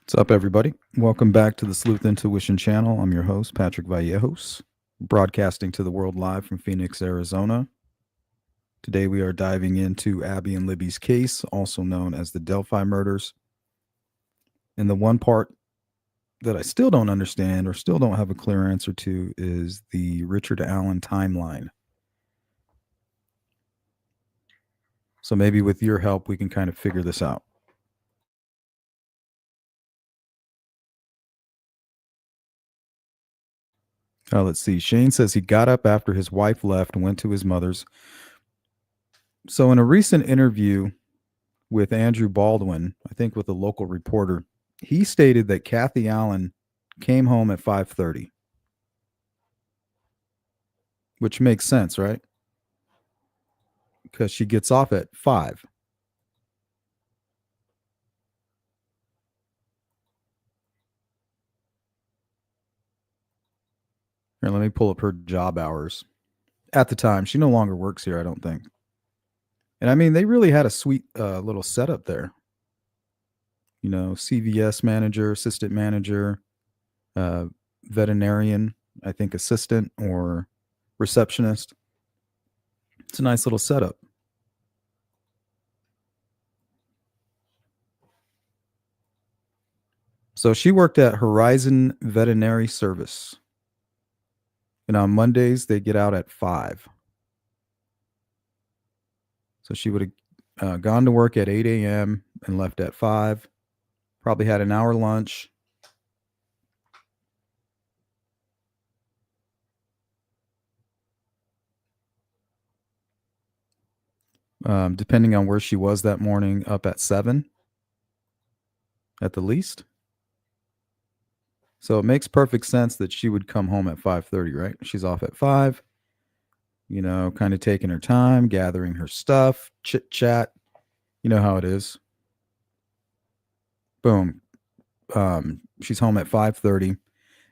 What's up, everybody? Welcome back to the Sleuth Intuition channel. I'm your host, Patrick Vallejos, broadcasting to the world live from Phoenix, Arizona. Today, we are diving into Abby and Libby's case, also known as the Delphi murders. And the one part that I still don't understand or still don't have a clear answer to is the Richard Allen timeline. So maybe with your help, we can kind of figure this out. Let's see. Shane says he got up after his wife left and went to his mother's. So in a recent interview with Andrew Baldwin, I think with a local reporter, he stated that Kathy Allen came home at 5:30, which makes sense, right? Because she gets off at 5. Here, let me pull up her job hours. At the time, she no longer works here, I don't think. And I mean, they really had a sweet little setup there. You know, CVS manager, assistant manager, veterinarian, I think assistant or receptionist. It's a nice little setup. So she worked at Horizon Veterinary Service. And on Mondays, they get out at 5. So she would have gone to work at 8 a.m. and left at 5. Probably had an hour lunch. Depending on where she was that morning, up at 7 at the least. So it makes perfect sense that she would come home at 5:30, right? She's off at 5, you know, kind of taking her time, gathering her stuff, chit chat. You know how it is. Boom. She's home at 5:30,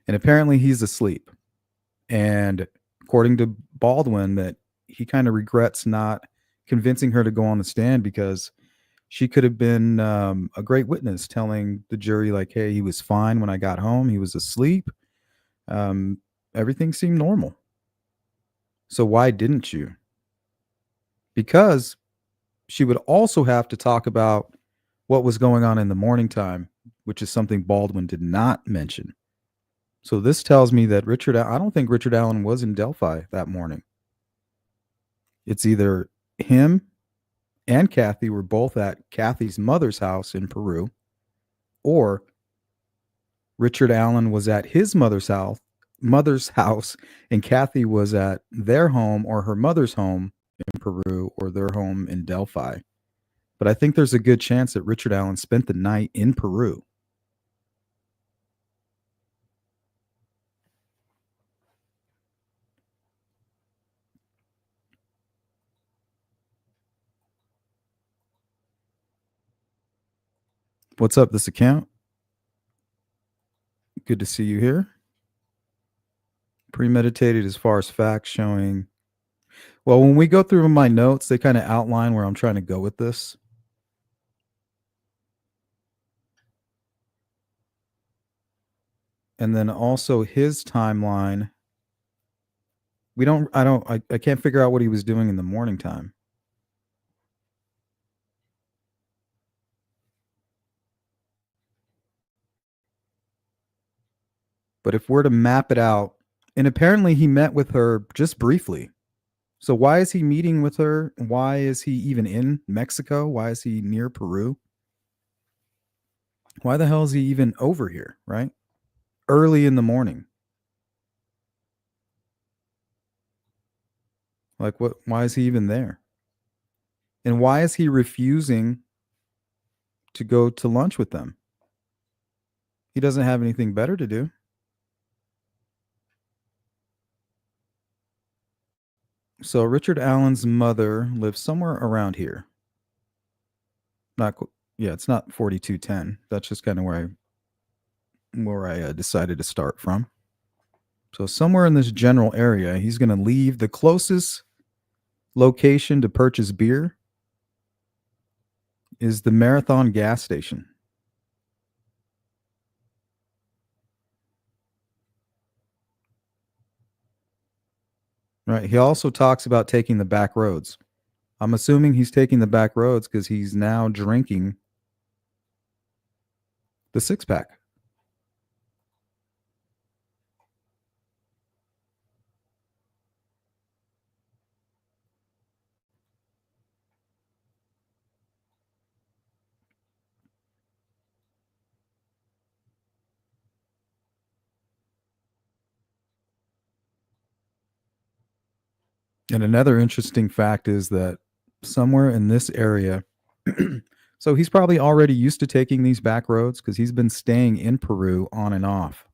and apparently he's asleep. And according to Baldwin, that he kind of regrets not convincing her to go on the stand because she could have been a great witness, telling the jury, like, hey, he was fine when I got home. He was asleep. Everything seemed normal. So why didn't you? Because she would also have to talk about what was going on in the morning time, which is something Baldwin did not mention. So this tells me that I don't think Richard Allen was in Delphi that morning. It's either him and Kathy were both at Kathy's mother's house in Peru, or Richard Allen was at his mother's house, and Kathy was at their home or her mother's home in Peru or their home in Delphi. But I think there's a good chance that Richard Allen spent the night in Peru. What's up, this account? Good to see you here. Premeditated as far as facts showing. Well, when we go through my notes, they kind of outline where I'm trying to go with this. And then also his timeline. I can't figure out what he was doing in the morning time. But if we're to map it out, and apparently he met with her just briefly. So why is he meeting with her? Why is he even in Mexico? Why is he near Peru? Why the hell is he even over here, right? Early in the morning. Like what? Why is he even there? And why is he refusing to go to lunch with them? He doesn't have anything better to do. So Richard Allen's mother lives somewhere around here. It's not 4210. That's just kind of where I decided to start from. So somewhere in this general area, he's going to leave. The closest location to purchase beer is the Marathon gas station. Right. He also talks about taking the back roads. I'm assuming he's taking the back roads because he's now drinking the six pack. And another interesting fact is that somewhere in this area, so he's probably already used to taking these back roads because he's been staying in Peru on and off.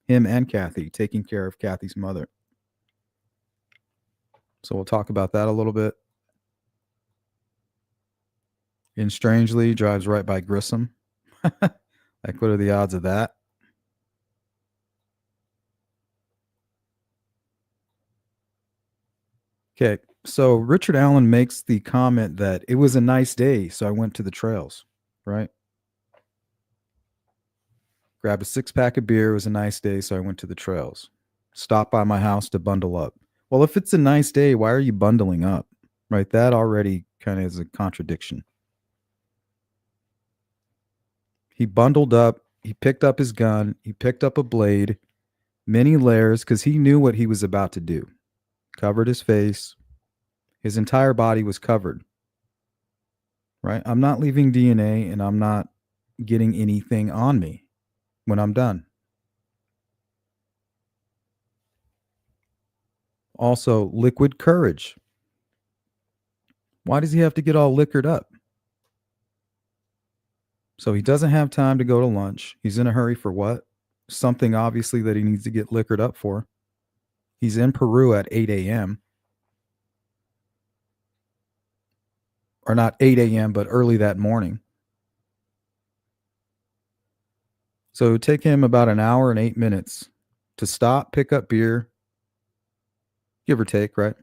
Him and Kathy, taking care of Kathy's mother. So we'll talk about that a little bit. And strangely, drives right by Grissom. Like, what are the odds of that? Okay, so Richard Allen makes the comment that it was a nice day, so I went to the trails, right? Grabbed a six pack of beer. It was a nice day, so I went to the trails. Stopped by my house to bundle up. Well, if it's a nice day, why are you bundling up? Right? That already kind of is a contradiction. He bundled up. He picked up his gun. He picked up a blade, many layers, because he knew what he was about to do. Covered his face. His entire body was covered. Right? I'm not leaving DNA and I'm not getting anything on me when I'm done. Also, liquid courage. Why does he have to get all liquored up? So he doesn't have time to go to lunch. He's in a hurry for what? Something obviously that he needs to get liquored up for. He's in Peru at 8 a.m. Or not 8 a.m., but early that morning. So it would take him about an hour and 8 minutes to stop, pick up beer, give or take, right?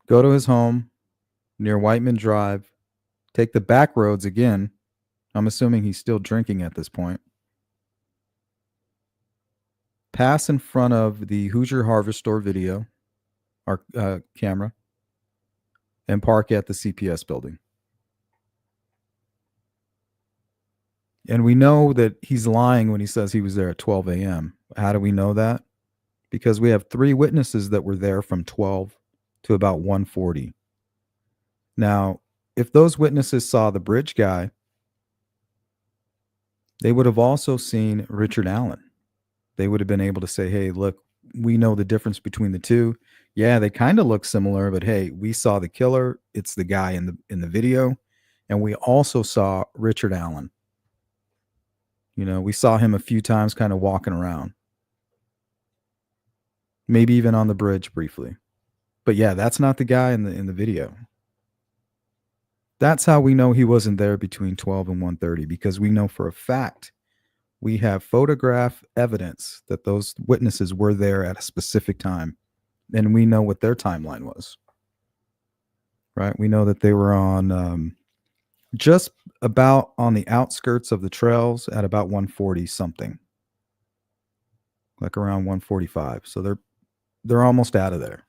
Go to his home near Whiteman Drive, take the back roads again. I'm assuming he's still drinking at this point. Pass in front of the Hoosier Harvest Store video, our camera, and park at the CPS building. And we know that he's lying when he says he was there at 12 a.m. How do we know that? Because we have 3 witnesses that were there from 12 to about 1:40. Now, if those witnesses saw the bridge guy, they would have also seen Richard Allen. They would have been able to say, hey, look, we know the difference between the two. Yeah, they kind of look similar, but hey, we saw the killer. It's the guy in the video. And we also saw Richard Allen. You know, we saw him a few times kind of walking around. Maybe even on the bridge briefly. But yeah, that's not the guy in the video. That's how we know he wasn't there between 12 and 1:30, because we know for a fact we have photograph evidence that those witnesses were there at a specific time, and we know what their timeline was. Right? We know that they were on just about on the outskirts of the trails at about 1:40 something, like around 1:45. So they're almost out of there.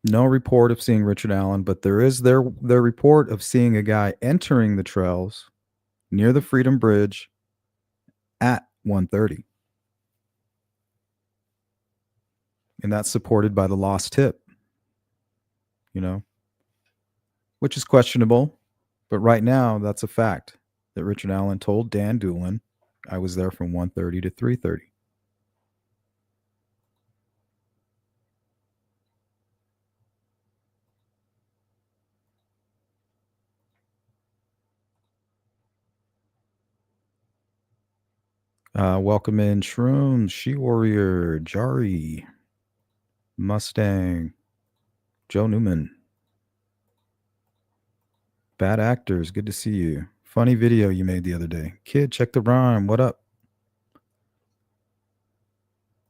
No report of seeing Richard Allen, but there is their report of seeing a guy entering the trails near the Freedom Bridge at 1:30. And that's supported by the lost tip, you know, which is questionable. But right now, that's a fact that Richard Allen told Dan Doolin, I was there from 1:30 to 3:30. Welcome in Shrooms, She Warrior, Jari, Mustang, Joe Newman. Bad Actors, good to see you. Funny video you made the other day. Kid, check the rhyme. What up?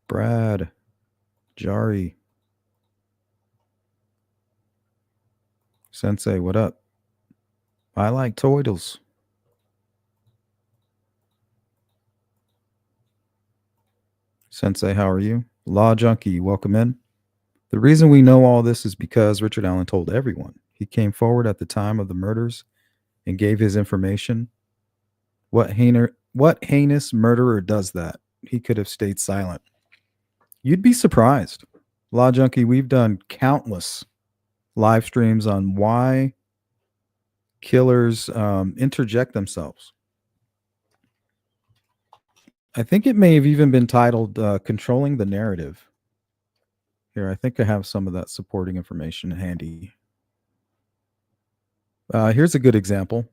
Brad, Jari, Sensei, what up? I like Toidles. Sensei, how are you? Law Junkie, welcome in. The reason we know all this is because Richard Allen told everyone. He came forward at the time of the murders and gave his information. What heinous murderer does that? He could have stayed silent. You'd be surprised. Law Junkie, we've done countless live streams on why killers interject themselves. I think it may have even been titled Controlling the Narrative. Here, I think I have some of that supporting information handy. Here's a good example.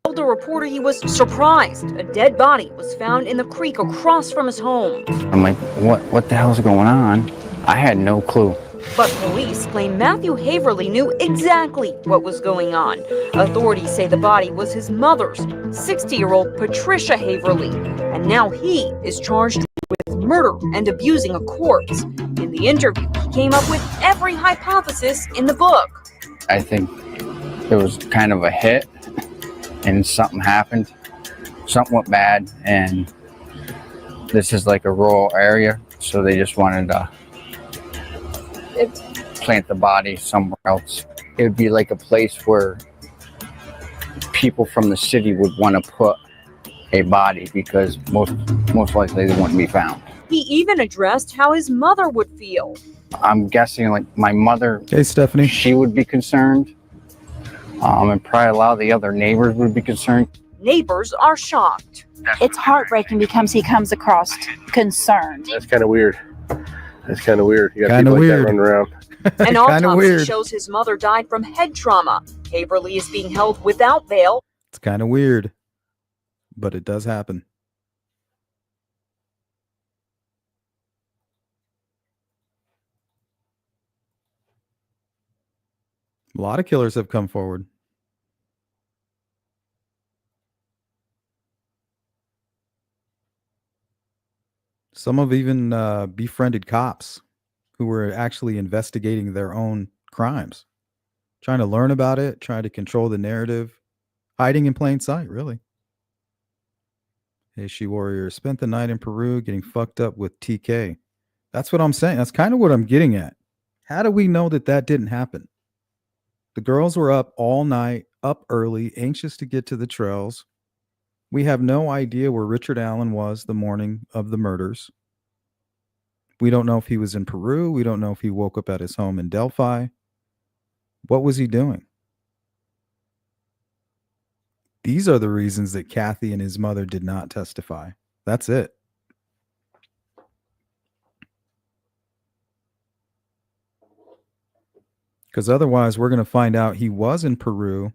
Told a reporter he was surprised a dead body was found in the creek across from his home. I'm like, what the hell's going on? I had no clue. But police claim Matthew Haverly knew exactly what was going on. Authorities say the body was his mother's, 60-year-old Patricia Haverly, and now he is charged with murder and abusing a corpse. In the interview, he came up with every hypothesis in the book. I think it was kind of a hit, and something happened. Something went bad, and this is like a rural area, so they just wanted to plant the body somewhere else. It would be like a place where people from the city would want to put a body because most likely they wouldn't be found. He even addressed how his mother would feel. I'm guessing like my mother, Hey, Stephanie. she would be concerned, and probably a lot of the other neighbors would be concerned. Neighbors are shocked. It's heartbreaking because he comes across concerned. That's kind of weird. That's kind of weird. You got Kinda people like that weird. running around. An Kinda autopsy weird. shows his mother died from head trauma. Haverly is being held without bail. It's kind of weird, but it does happen. A lot of killers have come forward. Some have even befriended cops who were actually investigating their own crimes, trying to learn about it, trying to control the narrative, hiding in plain sight, really. Hey, She Warrior, spent the night in Peru getting fucked up with TK. That's what I'm saying. That's kind of what I'm getting at. How do we know that that didn't happen? The girls were up all night, up early, anxious to get to the trails. We have no idea where Richard Allen was the morning of the murders. We don't know if he was in Peru. We don't know if he woke up at his home in Delphi. What was he doing? These are the reasons that Kathy and his mother did not testify. That's it. Because otherwise, we're going to find out he was in Peru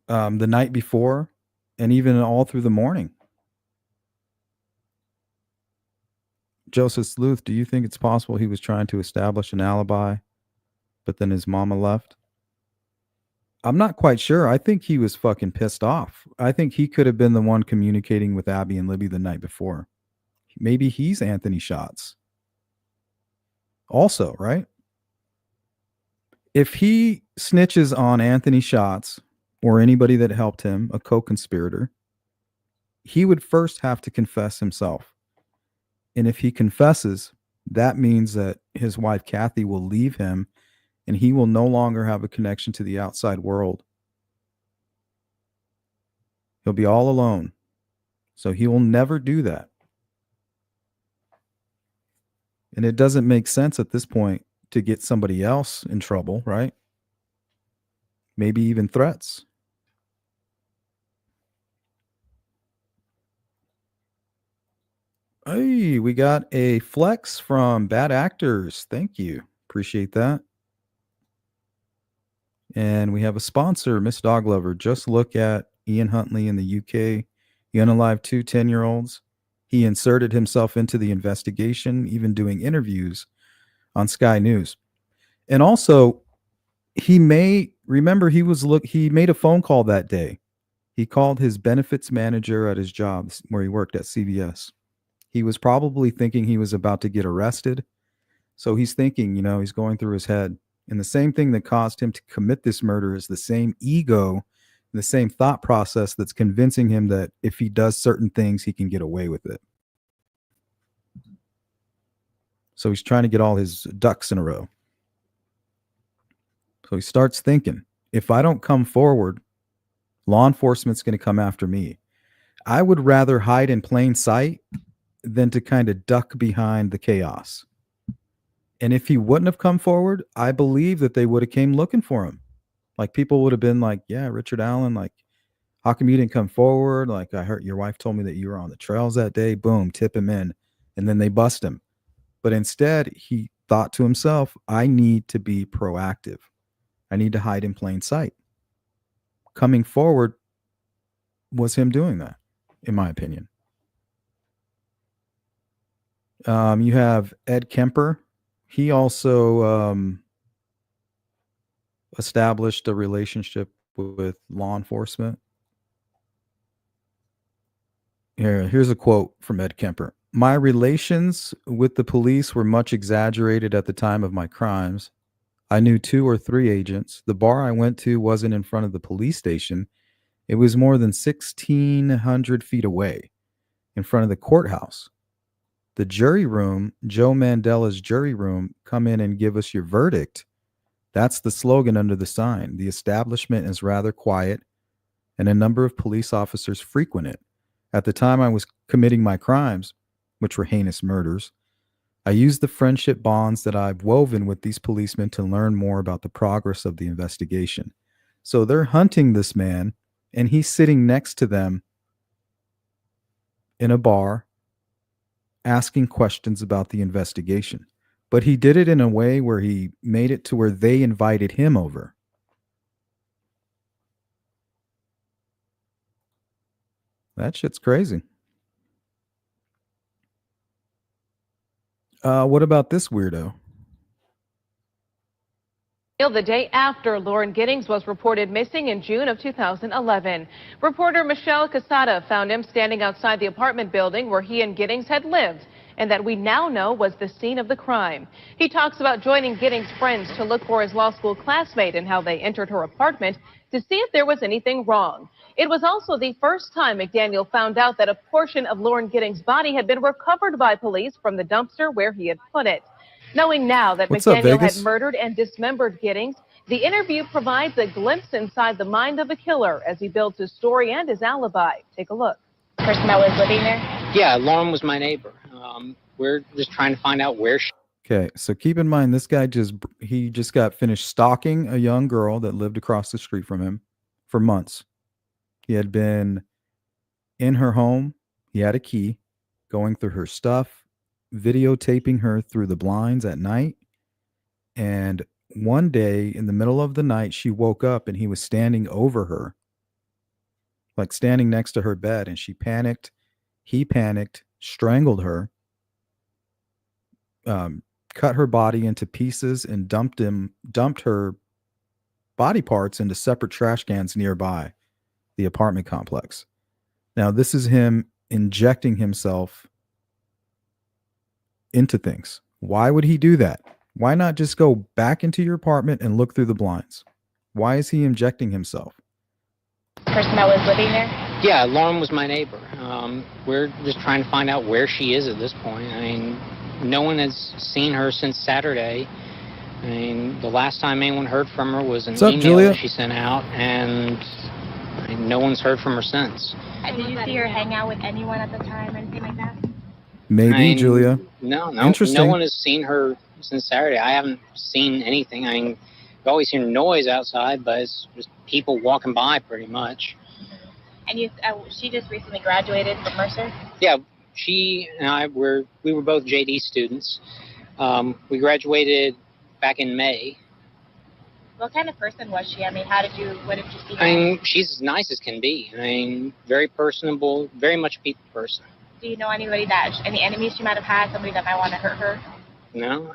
the night before and even all through the morning. Joseph Sleuth, do you think it's possible he was trying to establish an alibi, but then his mama left? I'm not quite sure. I think he was fucking pissed off. I think he could have been the one communicating with Abby and Libby the night before. Maybe he's Anthony Shots. Also, right? If he snitches on Anthony Shots or anybody that helped him, a co-conspirator, he would first have to confess himself. And if he confesses, that means that his wife Kathy will leave him and he will no longer have a connection to the outside world. He'll be all alone. So he will never do that. And it doesn't make sense at this point to get somebody else in trouble, right? Maybe even threats. Hey, we got a flex from Bad Actors. Thank you. Appreciate that. And we have a sponsor, Miss Dog Lover. Just look at Ian Huntley in the UK. He unalived 2 10-year-olds. He inserted himself into the investigation, even doing interviews on Sky News. And also, he made a phone call that day. He called his benefits manager at his job where he worked at CVS. He was probably thinking he was about to get arrested. So he's thinking, he's going through his head. And the same thing that caused him to commit this murder is the same ego the same thought process that's convincing him that if he does certain things, he can get away with it. So he's trying to get all his ducks in a row. So he starts thinking, if I don't come forward, law enforcement's going to come after me. I would rather hide in plain sight than to kind of duck behind the chaos. And if he wouldn't have come forward, I believe that they would have came looking for him. Like people would have been like, yeah, Richard Allen, like, how come you didn't come forward? Like, I heard your wife told me that you were on the trails that day. Boom, tip him in. And then they bust him. But instead, he thought to himself, I need to be proactive. I need to hide in plain sight. Coming forward was him doing that, in my opinion. You have Ed Kemper. He also established a relationship with law enforcement. Here's a quote from Ed Kemper. My relations with the police were much exaggerated at the time of my crimes. I knew 2 or 3 agents. The bar I went to wasn't in front of the police station. It was more than 1,600 feet away, in front of the courthouse. The jury room, Joe Mandela's jury room, come in and give us your verdict. That's the slogan under the sign. The establishment is rather quiet, and a number of police officers frequent it. At the time I was committing my crimes, which were heinous murders, I used the friendship bonds that I've woven with these policemen to learn more about the progress of the investigation. So they're hunting this man, and he's sitting next to them in a bar asking questions about the investigation. But he did it in a way where he made it to where they invited him over. That shit's crazy. What about this weirdo? The day after Lauren Giddings was reported missing in June of 2011. Reporter Michelle Casada found him standing outside the apartment building where he and Giddings had lived, and that we now know was the scene of the crime. He talks about joining Giddings' friends to look for his law school classmate and how they entered her apartment to see if there was anything wrong. It was also the first time McDaniel found out that a portion of Lauren Giddings' body had been recovered by police from the dumpster where he had put it. Knowing now that McDaniel had murdered and dismembered Giddings, the interview provides a glimpse inside the mind of the killer as he builds his story and his alibi. Take a look. The person that was living there? Yeah, Lauren was my neighbor. We're just trying to find out where she... Okay, so keep in mind, this guy just got finished stalking a young girl that lived across the street from him for months. He had been in her home. He had a key, going through her stuff, videotaping her through the blinds at night. And one day in the middle of the night, she woke up and he was standing over her, like standing next to her bed, and she panicked. He panicked, strangled her, cut her body into pieces, and dumped her body parts into separate trash cans nearby the apartment complex. Now, this is him injecting himself into things. Why would he do that? Why not just go back into your apartment and look through the blinds? Why is he injecting himself? The person that was living there? Yeah, Lauren was my neighbor. We're just trying to find out where she is at this point. I mean, no one has seen her since Saturday. I mean, the last time anyone heard from her was an email that she sent out, and no one's heard from her since. Did you see her hang out with anyone at the time or anything like that? Maybe, Julia. No. Interesting. No one has seen her since Saturday. I haven't seen anything. I mean, you always hear noise outside, but it's just people walking by pretty much. And she just recently graduated from Mercer? Yeah, she and we were both JD students. We graduated back in May. What kind of person was she? I mean, what did you see her? I mean, she's as nice as can be. I mean, very personable, very much a people person. Do you know any enemies she might have had, somebody that might want to hurt her? No,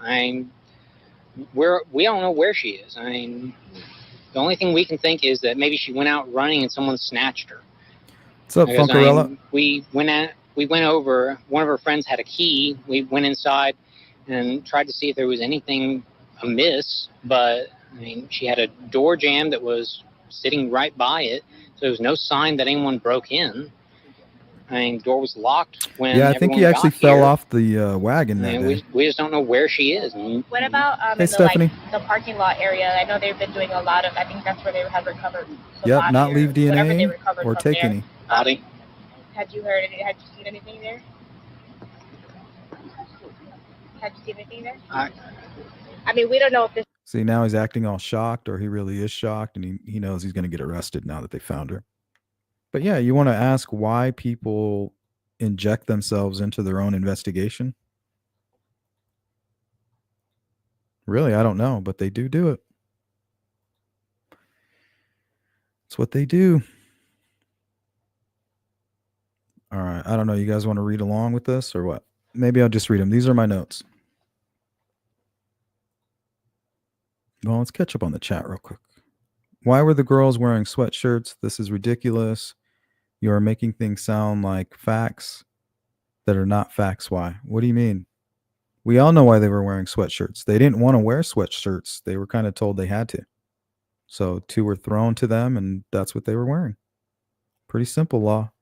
we don't know where she is. I mean, the only thing we can think is that maybe she went out running and someone snatched her. What's up, Funkarella? We went over, one of her friends had a key. We went inside and tried to see if there was anything amiss, but I mean, she had a door jamb that was sitting right by it. So there was no sign that anyone broke in. I mean, door was locked when Yeah, I think he everyone actually got fell here. off the wagon I that mean, day. we just don't know where she is. And, What about Hey, in the Stephanie. the parking lot area? I know they've been doing a lot of. I think that's where they had recovered the Yep, body not or leave whatever they DNA recovered or from take there. any. body? Had you heard? Had you seen anything there? Had you seen anything there? I mean, we don't know if this. See, now he's acting all shocked, or he really is shocked, and he knows he's going to get arrested now that they found her. But yeah, you want to ask why people inject themselves into their own investigation? Really, I don't know, but they do it. It's what they do. All right. I don't know. You guys want to read along with this or what? Maybe I'll just read them. These are my notes. Well, let's catch up on the chat real quick. Why were the girls wearing sweatshirts? This is ridiculous. You are making things sound like facts that are not facts. Why? What do you mean? We all know why they were wearing sweatshirts. They didn't want to wear sweatshirts. They were kind of told they had to. So 2 were thrown to them, and that's what they were wearing. Pretty simple law.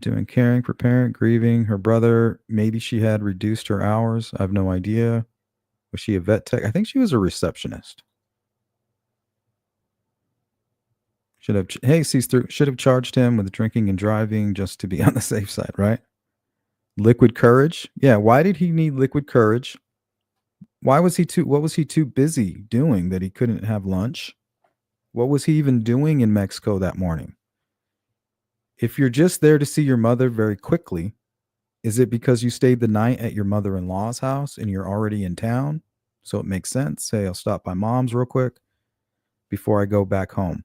Doing caring for parent, grieving her brother. Maybe she had reduced her hours. I have no idea. Was she a vet tech? I think she was a receptionist. Should have charged him with drinking and driving just to be on the safe side, right? Liquid courage. Yeah. Why did he need liquid courage? What was he too busy doing that he couldn't have lunch? What was he even doing in Mexico that morning? If you're just there to see your mother very quickly, is it because you stayed the night at your mother-in-law's house and you're already in town? So it makes sense. Hey, I'll stop by mom's real quick before I go back home.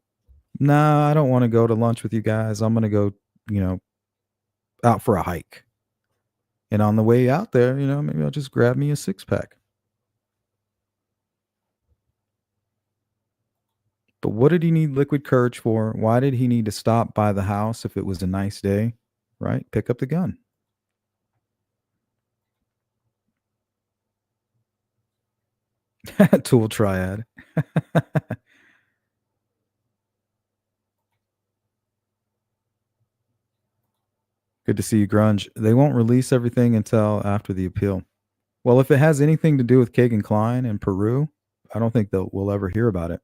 Nah, I don't want to go to lunch with you guys. I'm going to go, out for a hike. And on the way out there, maybe I'll just grab me a 6-pack. But what did he need liquid courage for? Why did he need to stop by the house if it was a nice day? Right? Pick up the gun. Tool triad. Good to see you, Grunge. They won't release everything until after the appeal. Well, if it has anything to do with Kagan Klein and Peru, I don't think we'll ever hear about it.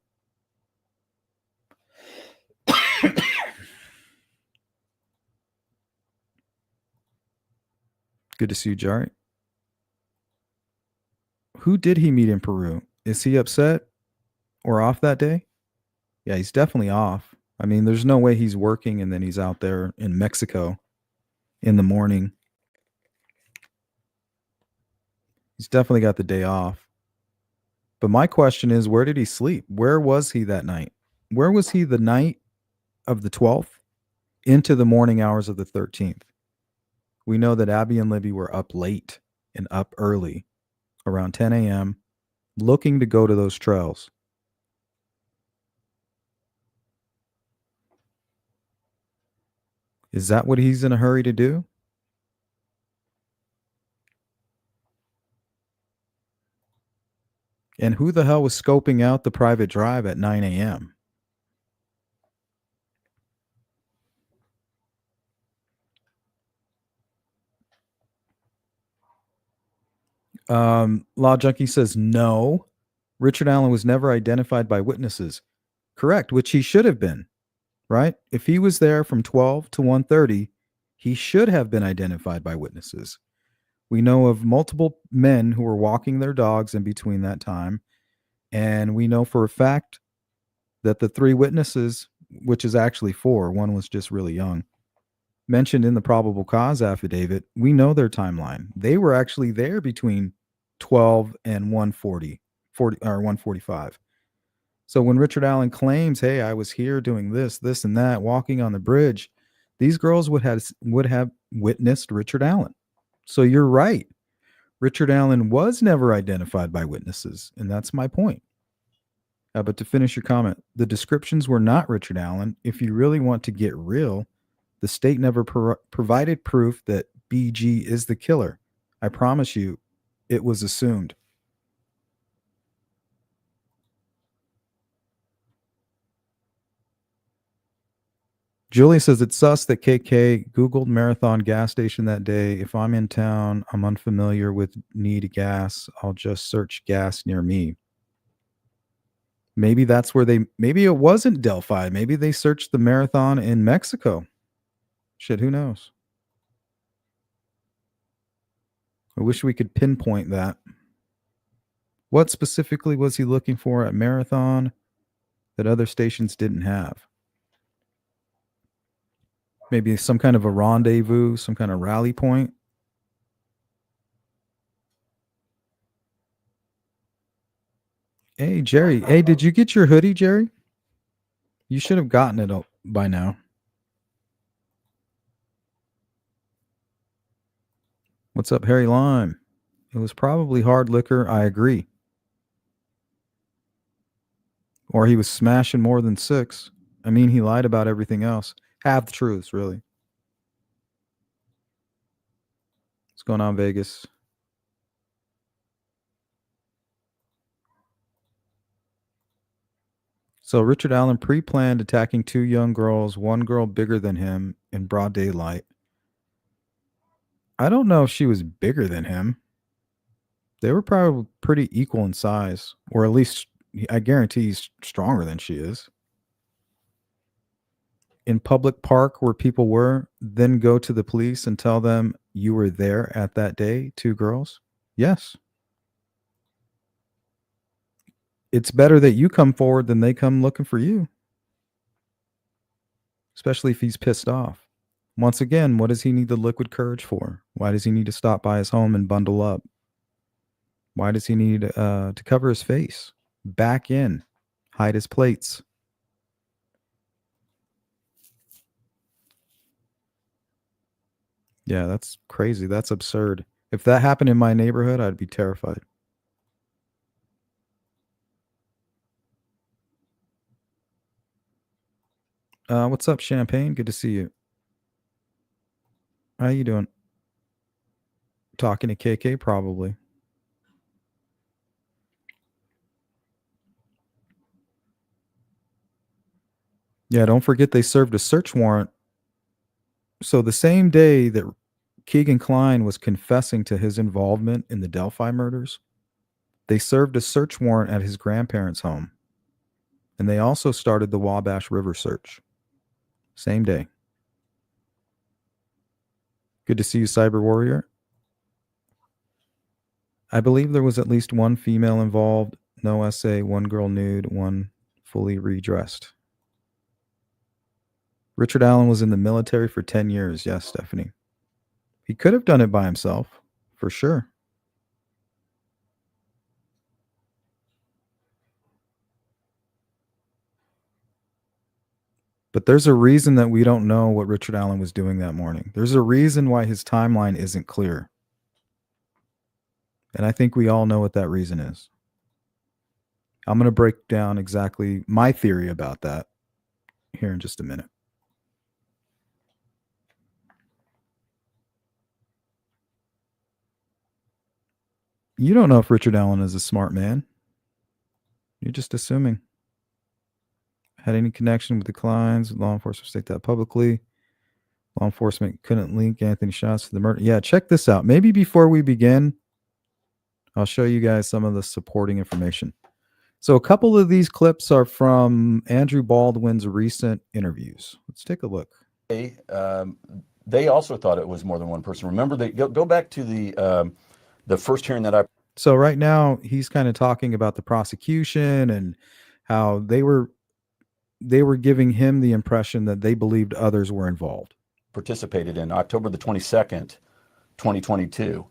Good to see you, Jari. Who did he meet in Peru? Is he upset or off that day? Yeah, he's definitely off. I mean, there's no way he's working and then he's out there in Mexico in the morning. He's definitely got the day off. But my question is, where did he sleep? Where was he that night? Where was he the night of the 12th into the morning hours of the 13th? We know that Abby and Libby were up late and up early, around 10 a.m., looking to go to those trails. Is that what he's in a hurry to do? And who the hell was scoping out the private drive at 9 a.m.? Law Junkie says no. Richard Allen was never identified by witnesses. Correct, which he should have been, right? If he was there from 12 to 1:30, he should have been identified by witnesses. We know of multiple men who were walking their dogs in between that time. And we know for a fact that the 3 witnesses, which is actually 4, one was just really young, mentioned in the probable cause affidavit, we know their timeline. They were actually there between 12 and 1:40 or 1:45. So when Richard Allen claims, hey, I was here doing this, and that, walking on the bridge, these girls would have witnessed Richard Allen. So you're right. Richard Allen was never identified by witnesses, and that's my point. But to finish your comment, the descriptions were not Richard Allen. If you really want to get real, the state never provided proof that BG is the killer. I promise you, it was assumed. Julie says it's sus that KK Googled Marathon gas station that day. If I'm in town, I'm unfamiliar with need gas. I'll just search gas near me. Maybe that's where maybe it wasn't Delphi. Maybe they searched the marathon in Mexico. Shit, who knows? I wish we could pinpoint that. What specifically was he looking for at Marathon that other stations didn't have? Maybe some kind of a rendezvous, some kind of rally point. Hey, Jerry. Hey, did you get your hoodie, Jerry? You should have gotten it by now. What's up, Harry Lime? It was probably hard liquor. I agree. Or he was smashing more than 6. I mean, he lied about everything else. Half the truths, really. What's going on, Vegas? So Richard Allen pre-planned attacking 2 young girls, one girl bigger than him in broad daylight. I don't know if she was bigger than him. They were probably pretty equal in size, or at least I guarantee he's stronger than she is. In public park where people were, then go to the police and tell them you were there at that day, 2 girls? Yes. It's better that you come forward than they come looking for you. Especially if he's pissed off. Once again, what does he need the liquid courage for? Why does he need to stop by his home and bundle up? Why does he need to cover his face? Back in. Hide his plates. Yeah, that's crazy. That's absurd. If that happened in my neighborhood, I'd be terrified. What's up, Champagne? Good to see you. How you doing? Talking to KK, probably. Yeah, don't forget they served a search warrant. So the same day that Keegan Kline was confessing to his involvement in the Delphi murders, they served a search warrant at his grandparents' home. And they also started the Wabash River search. Same day. Good to see you, Cyber Warrior. I believe there was at least one female involved. No SA, one girl nude, one fully redressed. Richard Allen was in the military for 10 years. Yes, Stephanie. He could have done it by himself, for sure. But there's a reason that we don't know what Richard Allen was doing that morning. There's a reason why his timeline isn't clear. And I think we all know what that reason is. I'm going to break down exactly my theory about that here in just a minute. You don't know if Richard Allen is a smart man. You're just assuming. Had any connection with the Kleins? Law enforcement state that publicly. Law enforcement couldn't link Anthony Shots to the murder. Yeah, check this out. Maybe before we begin, I'll show you guys some of the supporting information. So a couple of these clips are from Andrew Baldwin's recent interviews. Let's take a look. They also thought it was more than one person. Remember, they go back to the first hearing that I. So right now he's kind of talking about the prosecution and how they were giving him the impression that they believed others were involved. Participated in October the 22nd, 2022.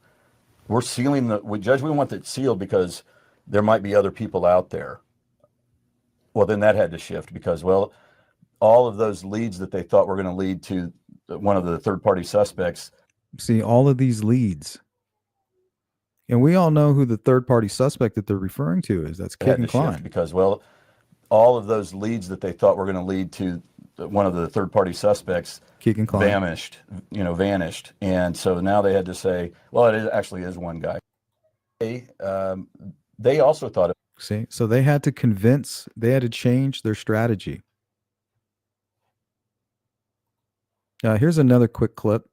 We're sealing Judge, we want it sealed because there might be other people out there. Well, then that had to shift because, well, all of those leads that they thought were going to lead to one of the third-party suspects. See, all of these leads. And we all know who the third-party suspect that they're referring to is. That's Keegan Kline. Because, well, all of those leads that they thought were going to lead to one of the third-party suspects Keegan Kline vanished. And so now they had to say, well, it actually is one guy. They also thought it. See, so they had to change their strategy. Here's another quick clip.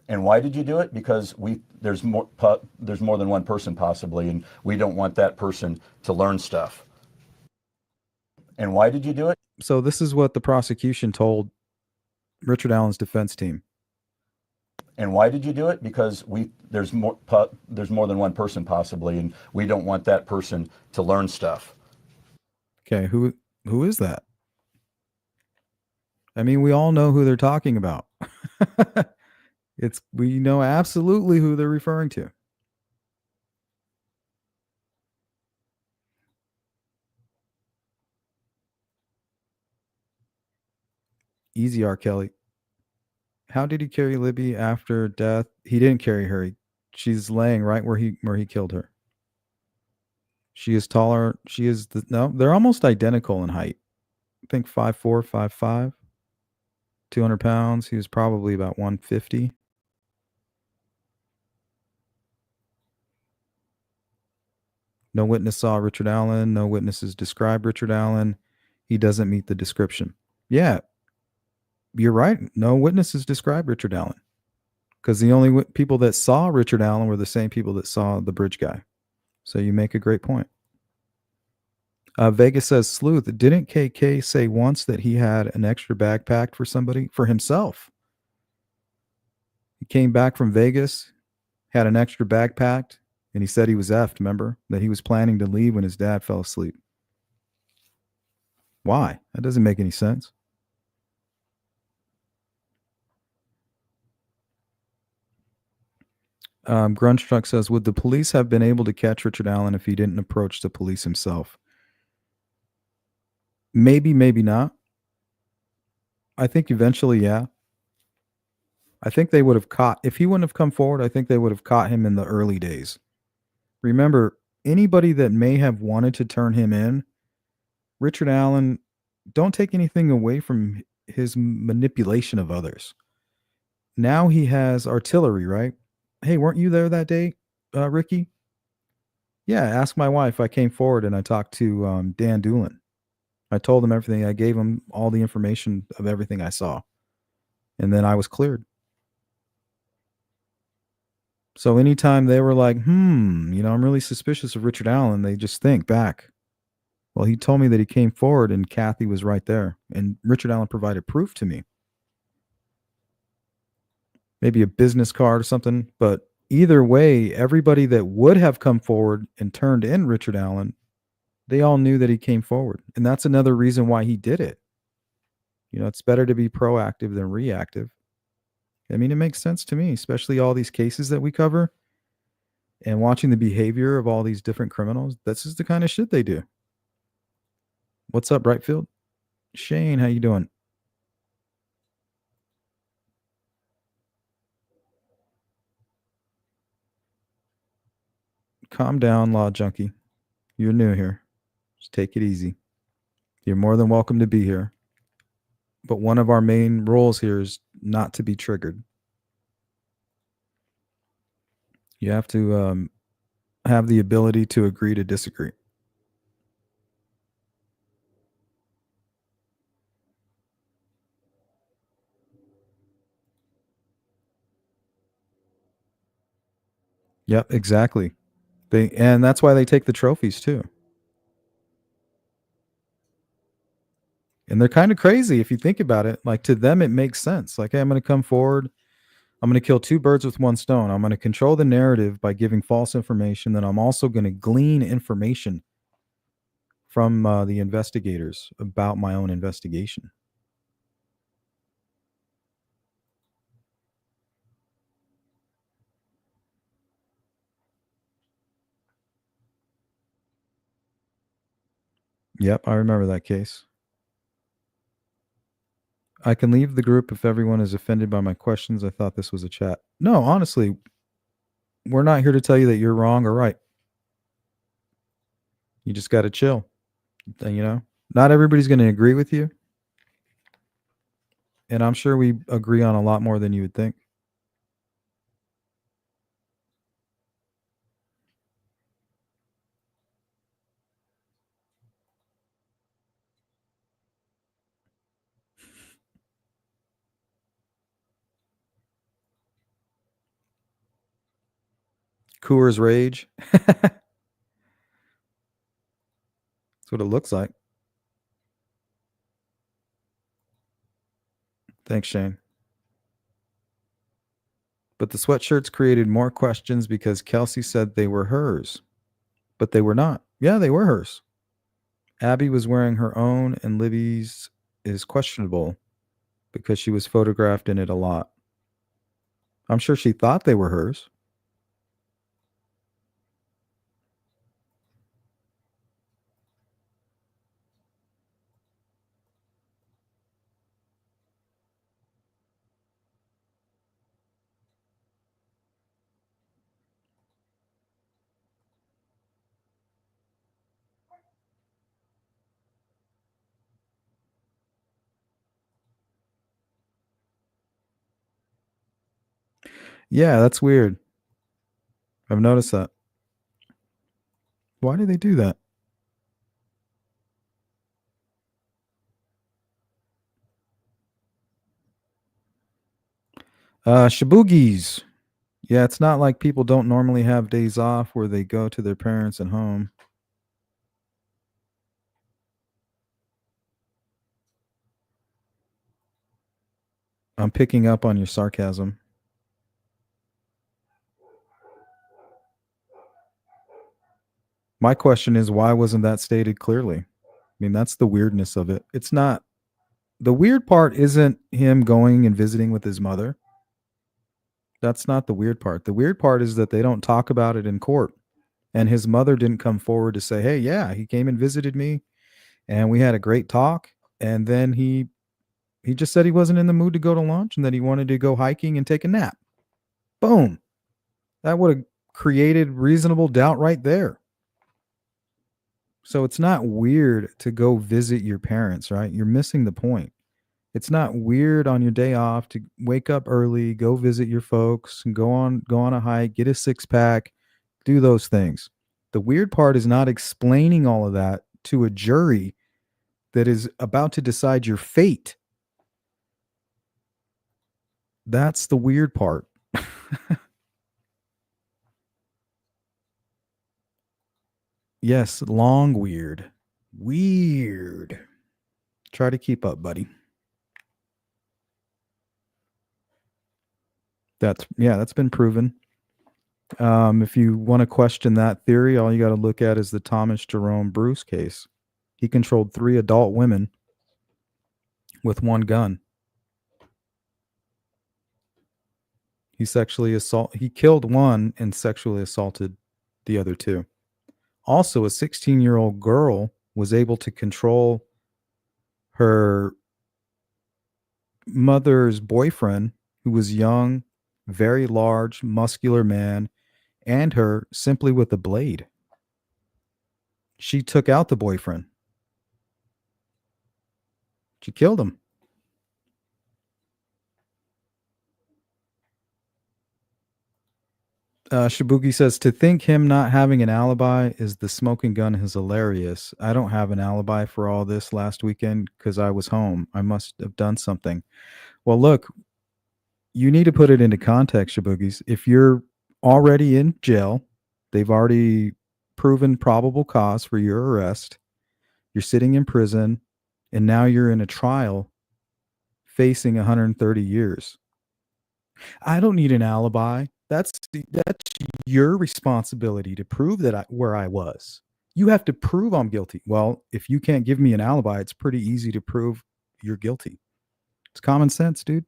And why did you do it? Because there's more than one person possibly, and we don't want that person to learn stuff. And why did you do it? So this is what the prosecution told Richard Allen's defense team. And why did you do it? Because there's more than one person possibly, and we don't want that person to learn stuff. Okay, who is that? I mean, we all know who they're talking about. We know absolutely who they're referring to. Easy, R. Kelly. How did he carry Libby after death? He didn't carry her. She's laying right where he killed her. She is taller. They're almost identical in height. I think 5'4", 5'5", 200 pounds. He was probably about 150. No witness saw Richard Allen. No witnesses described Richard Allen. He doesn't meet the description. Yeah, you're right. No witnesses described Richard Allen because the only people that saw Richard Allen were the same people that saw the bridge guy. So you make a great point. Vegas says, Sleuth, didn't KK say once that he had an extra bag packed for himself? He came back from Vegas, had an extra bag packed, and he said he was effed, remember? That he was planning to leave when his dad fell asleep. Why? That doesn't make any sense. Grunge Truck says, would the police have been able to catch Richard Allen if he didn't approach the police himself? Maybe, maybe not. I think eventually, yeah. I think they would have if he wouldn't have come forward, I think they would have caught him in the early days. Remember, anybody that may have wanted to turn him in, Richard Allen, don't take anything away from his manipulation of others. Now he has artillery, right? Hey, weren't you there that day, Ricky? Yeah, ask my wife. I came forward and I talked to Dan Doolin. I told him everything. I gave him all the information of everything I saw. And then I was cleared. So anytime they were like, I'm really suspicious of Richard Allen, they just think back. Well, he told me that he came forward and Kathy was right there. And Richard Allen provided proof to me. Maybe a business card or something. But either way, everybody that would have come forward and turned in Richard Allen, they all knew that he came forward. And that's another reason why he did it. It's better to be proactive than reactive. I mean, it makes sense to me, especially all these cases that we cover and watching the behavior of all these different criminals. This is the kind of shit they do. What's up, Brightfield? Shane, how you doing? Calm down, Law Junkie. You're new here. Just take it easy. You're more than welcome to be here. But one of our main roles here is not to be triggered. You have to have the ability to agree to disagree. Yep, exactly. And that's why they take the trophies too. And they're kind of crazy if you think about it. Like, to them, it makes sense. Like, hey, I'm going to come forward. I'm going to kill two birds with one stone. I'm going to control the narrative by giving false information. Then I'm also going to glean information from the investigators about my own investigation. Yep, I remember that case. I can leave the group if everyone is offended by my questions. I thought this was a chat. No, honestly, we're not here to tell you that you're wrong or right. You just got to chill. Not everybody's going to agree with you. And I'm sure we agree on a lot more than you would think. Coors Rage. That's what it looks like. Thanks, Shane. But the sweatshirts created more questions because Kelsey said they were hers, but they were not. Yeah, they were hers. Abby was wearing her own, and Libby's is questionable because she was photographed in it a lot. I'm sure she thought they were hers. Yeah, that's weird. I've noticed that. Why do they do that? Shaboogies. Yeah, it's not like people don't normally have days off where they go to their parents at home. I'm picking up on your sarcasm. My question is, why wasn't that stated clearly? I mean, that's the weirdness of it. It's not. The weird part isn't him going and visiting with his mother. That's not the weird part. The weird part is that they don't talk about it in court. And his mother didn't come forward to say, hey, yeah, he came and visited me and we had a great talk. And then he just said he wasn't in the mood to go to lunch and that he wanted to go hiking and take a nap. Boom. That would have created reasonable doubt right there. So it's not weird to go visit your parents, right? You're missing the point. It's not weird on your day off to wake up early, go visit your folks, and go on a hike, get a six pack, do those things. The weird part is not explaining all of that to a jury that is about to decide your fate. That's the weird part. Yes, long weird. Weird. Try to keep up, buddy. That's been proven. If you want to question that theory, all you got to look at is the Thomas Jerome Bruce case. He controlled 3 adult women with one gun. He killed one and sexually assaulted the other 2. Also, a 16-year-old girl was able to control her mother's boyfriend, who was young, very large, muscular man, and her simply with a blade. She took out the boyfriend. She killed him. Shibuki says, to think him not having an alibi is the smoking gun is hilarious. I don't have an alibi for all this last weekend because I was home. I must have done something. Well, look, you need to put it into context, Shibugis. If you're already in jail, they've already proven probable cause for your arrest. You're sitting in prison, and now you're in a trial facing 130 years. I don't need an alibi. That's your responsibility to prove that where I was. You have to prove I'm guilty. Well, if you can't give me an alibi, it's pretty easy to prove you're guilty. It's common sense, dude.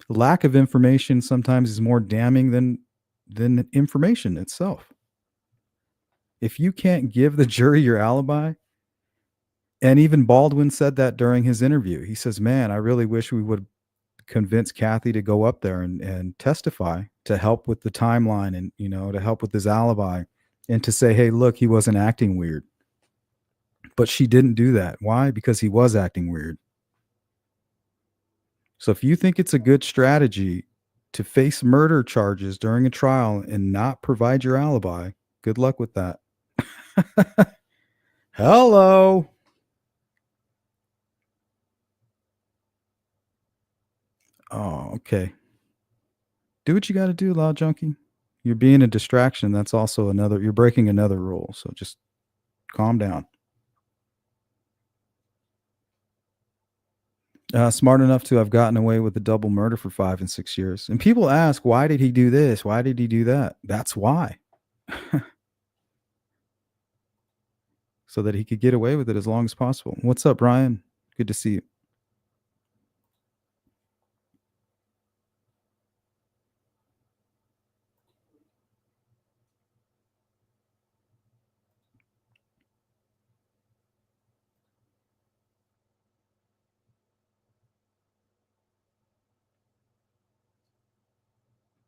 Lack of information sometimes is more damning than information itself. If you can't give the jury your alibi, and even Baldwin said that during his interview. He says, man, I really wish we would convince Kathy to go up there and testify to help with the timeline and, to help with his alibi and to say, hey, look, he wasn't acting weird. But she didn't do that. Why? Because he was acting weird. So if you think it's a good strategy to face murder charges during a trial and not provide your alibi, good luck with that. Hello. Oh, okay. Do what you got to do, Loud Junkie. You're being a distraction. That's also you're breaking another rule. So just calm down. Smart enough to have gotten away with a double murder for 5 and 6 years. And people ask, why did he do this? Why did he do that? That's why. So that he could get away with it as long as possible. What's up, Brian? Good to see you.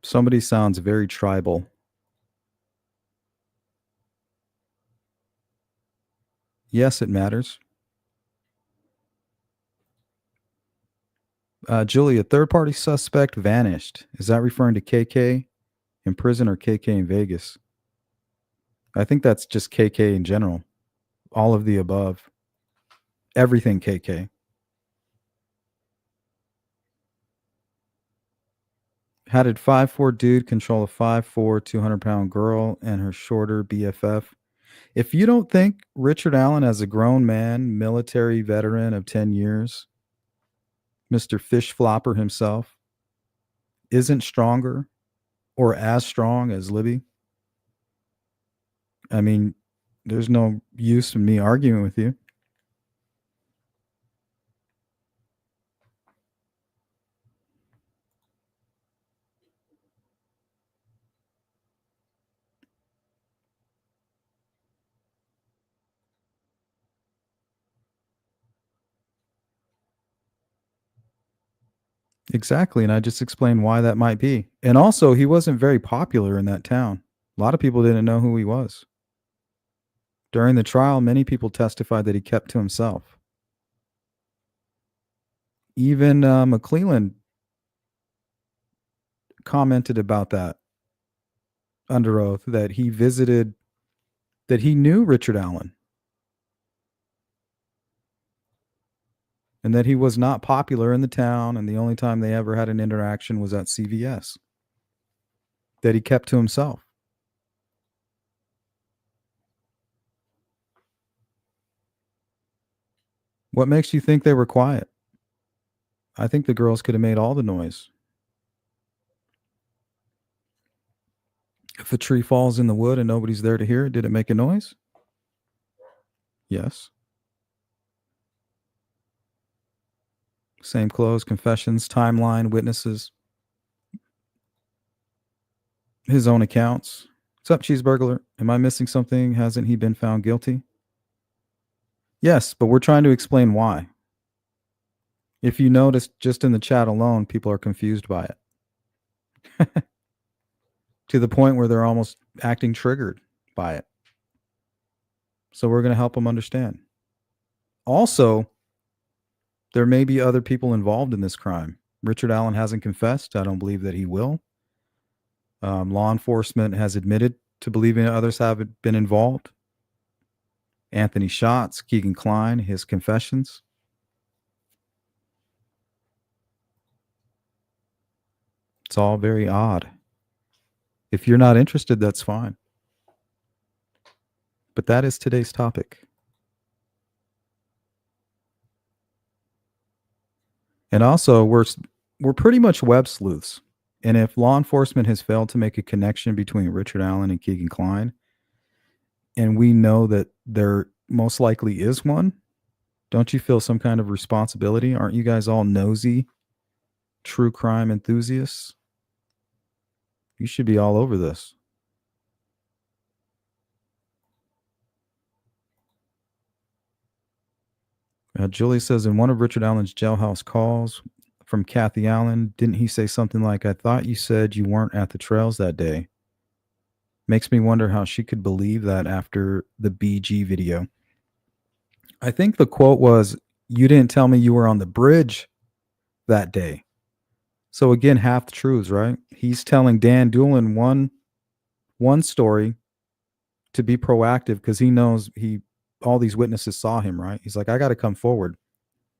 Somebody sounds very tribal. Yes, it matters. Julie, a third-party suspect vanished. Is that referring to KK in prison or KK in Vegas? I think that's just KK in general. All of the above. Everything KK. How did 5'4" dude control a 5'4", 200-pound girl and her shorter BFF? If you don't think Richard Allen, as a grown man, military veteran of 10 years, Mr. Fish Flopper himself, isn't stronger or as strong as Libby, I mean, there's no use in me arguing with you. Exactly, and I just explained why that might be. And also, he wasn't very popular in that town. A lot of people didn't know who he was. During the trial, many people testified that he kept to himself. Even McClelland commented about that under oath, that he visited, that he knew Richard Allen, and that he was not popular in the town, and the only time they ever had an interaction was at CVS. That he kept to himself. What makes you think they were quiet? I think the girls could have made all the noise. If a tree falls in the wood and nobody's there to hear it, did it make a noise? Yes. Same clothes, confessions, timeline, witnesses, his own accounts. What's up, Cheeseburglar? Am I missing something? Hasn't he been found guilty? Yes, but we're trying to explain why. If you notice, just in the chat alone, people are confused by it. To the point where they're almost acting triggered by it. So we're going to help them understand. Also, there may be other people involved in this crime. Richard Allen hasn't confessed. I don't believe that he will. Law enforcement has admitted to believing others have been involved. Anthony Schatz, Keegan Kline, his confessions. It's all very odd. If you're not interested, that's fine. But that is today's topic. And also, we're pretty much web sleuths. And if law enforcement has failed to make a connection between Richard Allen and Keegan Kline, and we know that there most likely is one, don't you feel some kind of responsibility? Aren't you guys all nosy, true crime enthusiasts? You should be all over this. Julie says, in one of Richard Allen's jailhouse calls from Kathy Allen, didn't he say something like, I thought you said you weren't at the trails that day? Makes me wonder how she could believe that after the BG video. I think the quote was, you didn't tell me you were on the bridge that day. So again, half the truths, right? He's telling Dan Doolin one story to be proactive because he knows all these witnesses saw him, right? He's like, I got to come forward.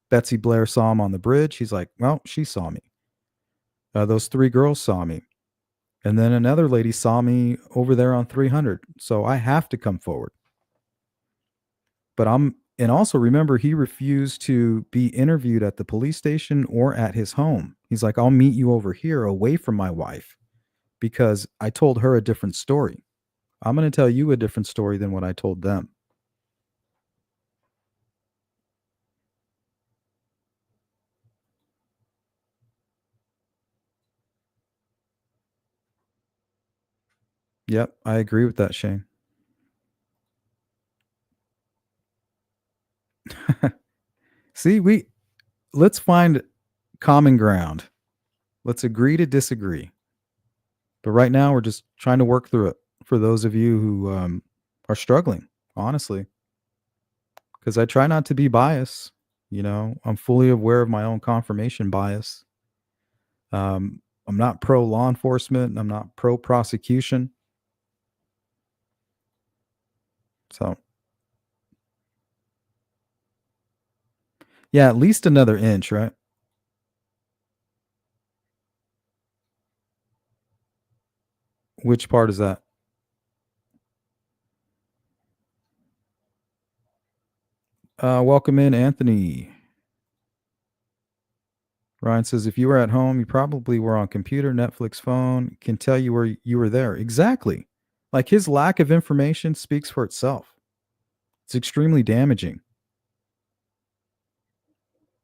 Betsy Blair saw him on the bridge. He's like, well, she saw me. Those 3 girls saw me. And then another lady saw me over there on 300. So I have to come forward. But and also remember, he refused to be interviewed at the police station or at his home. He's like, I'll meet you over here away from my wife because I told her a different story. I'm going to tell you a different story than what I told them. Yep, I agree with that, Shane. See, let's find common ground. Let's agree to disagree. But right now, we're just trying to work through it for those of you who are struggling, honestly. Because I try not to be biased. You know, I'm fully aware of my own confirmation bias. I'm not pro law enforcement. I'm not pro prosecution. So, yeah, at least another inch, right? Which part is that? Welcome in, Anthony. Ryan says, if you were at home, you probably were on computer, Netflix, phone, can tell you where you were there. Exactly. Like his lack of information speaks for itself. It's extremely damaging.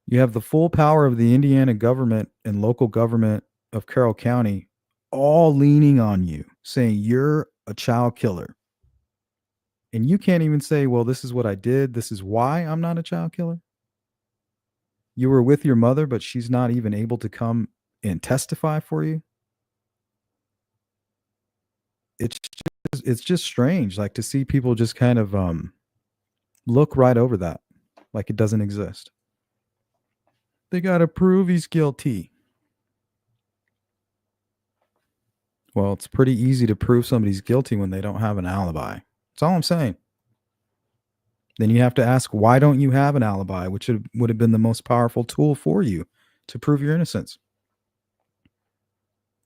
You have the full power of the Indiana government and local government of Carroll County all leaning on you, saying you're a child killer. And you can't even say, well, this is what I did. This is why I'm not a child killer. You were with your mother, but she's not even able to come and testify for you. It's just strange, like to see people just kind of look right over that, like it doesn't exist. They got to prove he's guilty. Well, it's pretty easy to prove somebody's guilty when they don't have an alibi. That's all I'm saying. Then you have to ask, why don't you have an alibi, which would have been the most powerful tool for you to prove your innocence?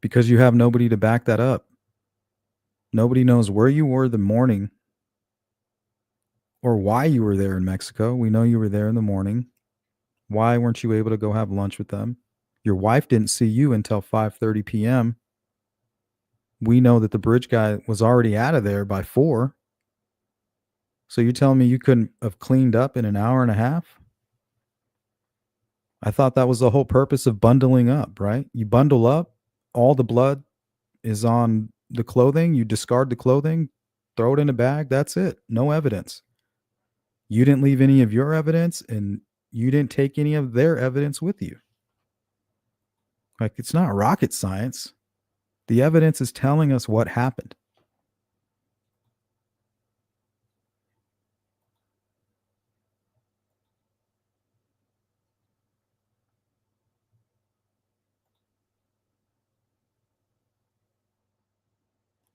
Because you have nobody to back that up. Nobody knows where you were the morning or why you were there in Mexico. We know you were there in the morning. Why weren't you able to go have lunch with them? Your wife didn't see you until 5:30 p.m. We know that the bridge guy was already out of there by 4. So you're telling me you couldn't have cleaned up in an hour and a half? I thought that was the whole purpose of bundling up, right? You bundle up, all the blood is on the clothing, you discard the clothing, throw it in a bag, that's it. No evidence. You didn't leave any of your evidence and you didn't take any of their evidence with you. Like, it's not rocket science. The evidence is telling us what happened.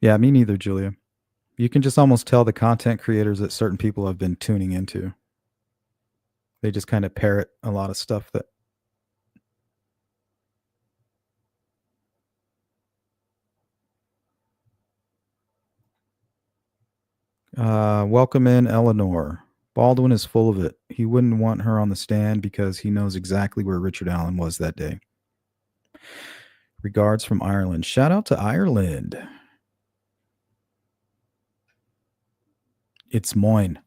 Yeah, me neither, Julia. You can just almost tell the content creators that certain people have been tuning into. They just kind of parrot a lot of stuff that. Welcome in, Eleanor. Baldwin is full of it. He wouldn't want her on the stand because he knows exactly where Richard Allen was that day. Regards from Ireland. Shout out to Ireland. It's Moyne.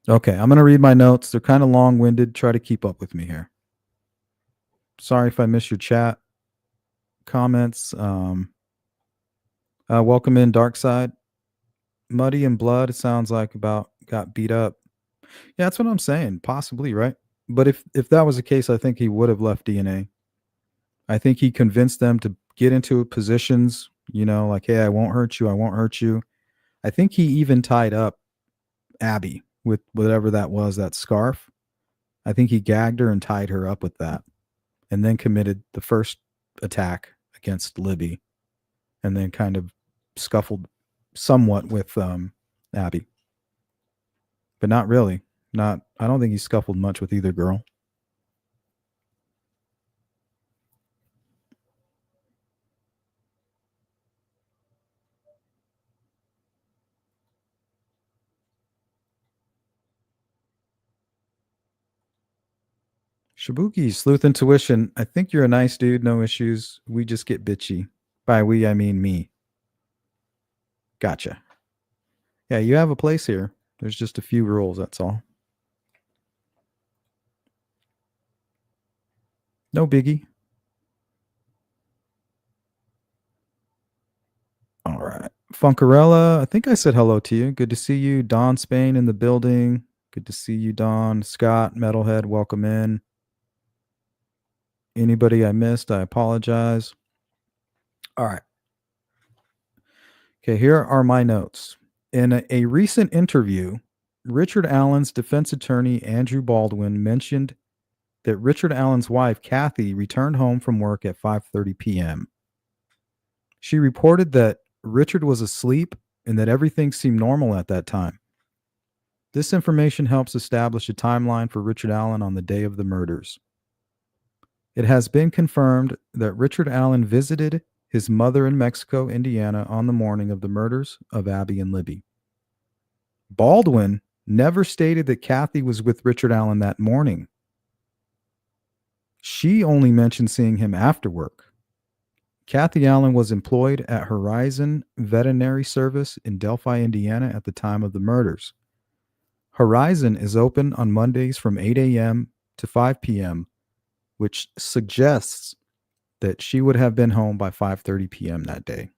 Okay, I'm going to read my notes. They're kind of long-winded. Try to keep up with me here. Sorry if I miss your chat comments. Welcome in, Dark Side. Muddy and blood, it sounds like about got beat up. Yeah, that's what I'm saying. Possibly, right? But if that was the case, I think he would have left DNA. I think he convinced them to get into positions, you know, like, hey, I won't hurt you. I won't hurt you. I think he even tied up Abby with whatever that was, that scarf. I think he gagged her and tied her up with that and then committed the first attack against Libby and then kind of scuffled somewhat with Abby. But not really. I don't think he scuffled much with either girl. Shibuki, Sleuth Intuition. I think you're a nice dude, no issues. We just get bitchy. By we, I mean me. Gotcha. Yeah, you have a place here. There's just a few rules, that's all. No biggie. All right. Funkarella, I think I said hello to you. Good to see you. Don Spain in the building. Good to see you, Don. Scott, Metalhead, welcome in. Anybody I missed, I apologize. All right. Okay, here are my notes. In a recent interview, Richard Allen's defense attorney, Andrew Baldwin, mentioned that Richard Allen's wife, Kathy, returned home from work at 5:30 p.m. She reported that Richard was asleep and that everything seemed normal at that time. This information helps establish a timeline for Richard Allen on the day of the murders. It has been confirmed that Richard Allen visited his mother in Mexico, Indiana, on the morning of the murders of Abby and Libby. Baldwin never stated that Kathy was with Richard Allen that morning. She only mentioned seeing him after work. Kathy Allen was employed at Horizon Veterinary Service in Delphi, Indiana at the time of the murders. Horizon is open on Mondays from 8 a.m. to 5 p.m., which suggests that she would have been home by 5:30 p.m. that day.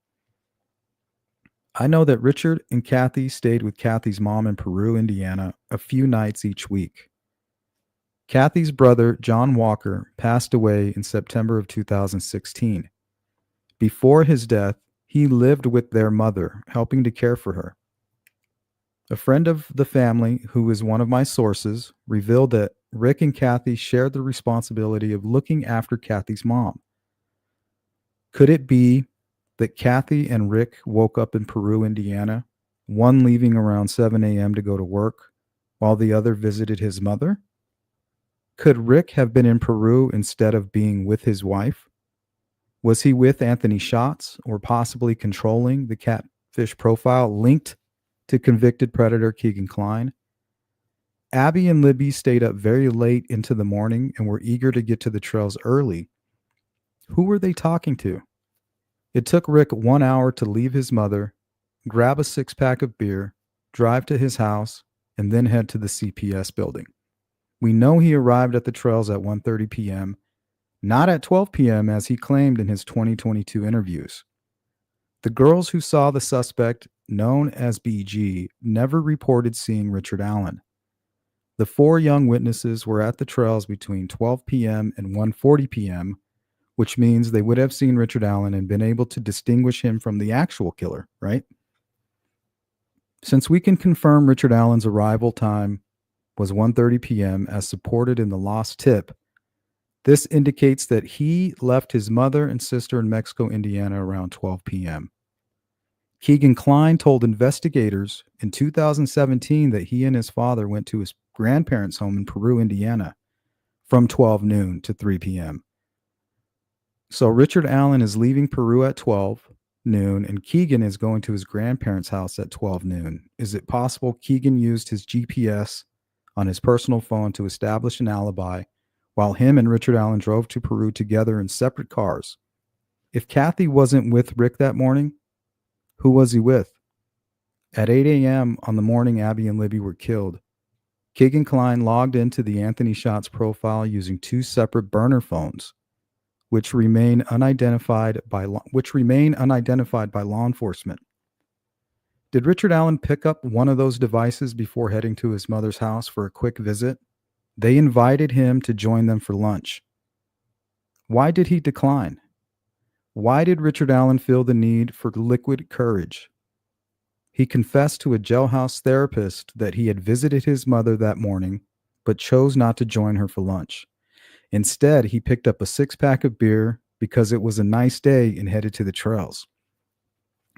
I know that Richard and Kathy stayed with Kathy's mom in Peru, Indiana, a few nights each week. Kathy's brother, John Walker, passed away in September of 2016. Before his death, he lived with their mother, helping to care for her. A friend of the family, who is one of my sources, revealed that Rick and Kathy shared the responsibility of looking after Kathy's mom. Could it be that Kathy and Rick woke up in Peru, Indiana, one leaving around 7 a.m. to go to work, while the other visited his mother? Could Rick have been in Peru instead of being with his wife? Was he with Anthony Schatz, or possibly controlling the catfish profile linked to convicted predator Keegan Kline? Abby and Libby stayed up very late into the morning and were eager to get to the trails early. Who were they talking to? It took Rick 1 hour to leave his mother, grab a 6-pack of beer, drive to his house, and then head to the CPS building. We know he arrived at the trails at 1:30 p.m., not at 12 p.m. as he claimed in his 2022 interviews. The girls who saw the suspect, known as BG, never reported seeing Richard Allen. The 4 young witnesses were at the trails between 12 p.m. and 1:40 p.m., which means they would have seen Richard Allen and been able to distinguish him from the actual killer, right? Since we can confirm Richard Allen's arrival time was 1:30 p.m. as supported in the lost tip, this indicates that he left his mother and sister in Mexico, Indiana around 12 p.m. Keegan Kline told investigators in 2017 that he and his father went to his grandparents' home in Peru, Indiana from 12 noon to 3 p.m. So Richard Allen is leaving Peru at 12 noon and Keegan is going to his grandparents' house at 12 noon. Is it possible Keegan used his GPS on his personal phone to establish an alibi while him and Richard Allen drove to Peru together in separate cars? If Kathy wasn't with Rick that morning, who was he with? At 8 a.m. on the morning Abby and Libby were killed, Keegan Kline logged into the Anthony Schatz profile using 2 separate burner phones, which remain unidentified by law enforcement. Did Richard Allen pick up one of those devices before heading to his mother's house for a quick visit? They invited him to join them for lunch. Why did he decline? Why did Richard Allen feel the need for liquid courage? He confessed to a jailhouse therapist that he had visited his mother that morning, but chose not to join her for lunch. Instead, he picked up a 6-pack of beer because it was a nice day and headed to the trails.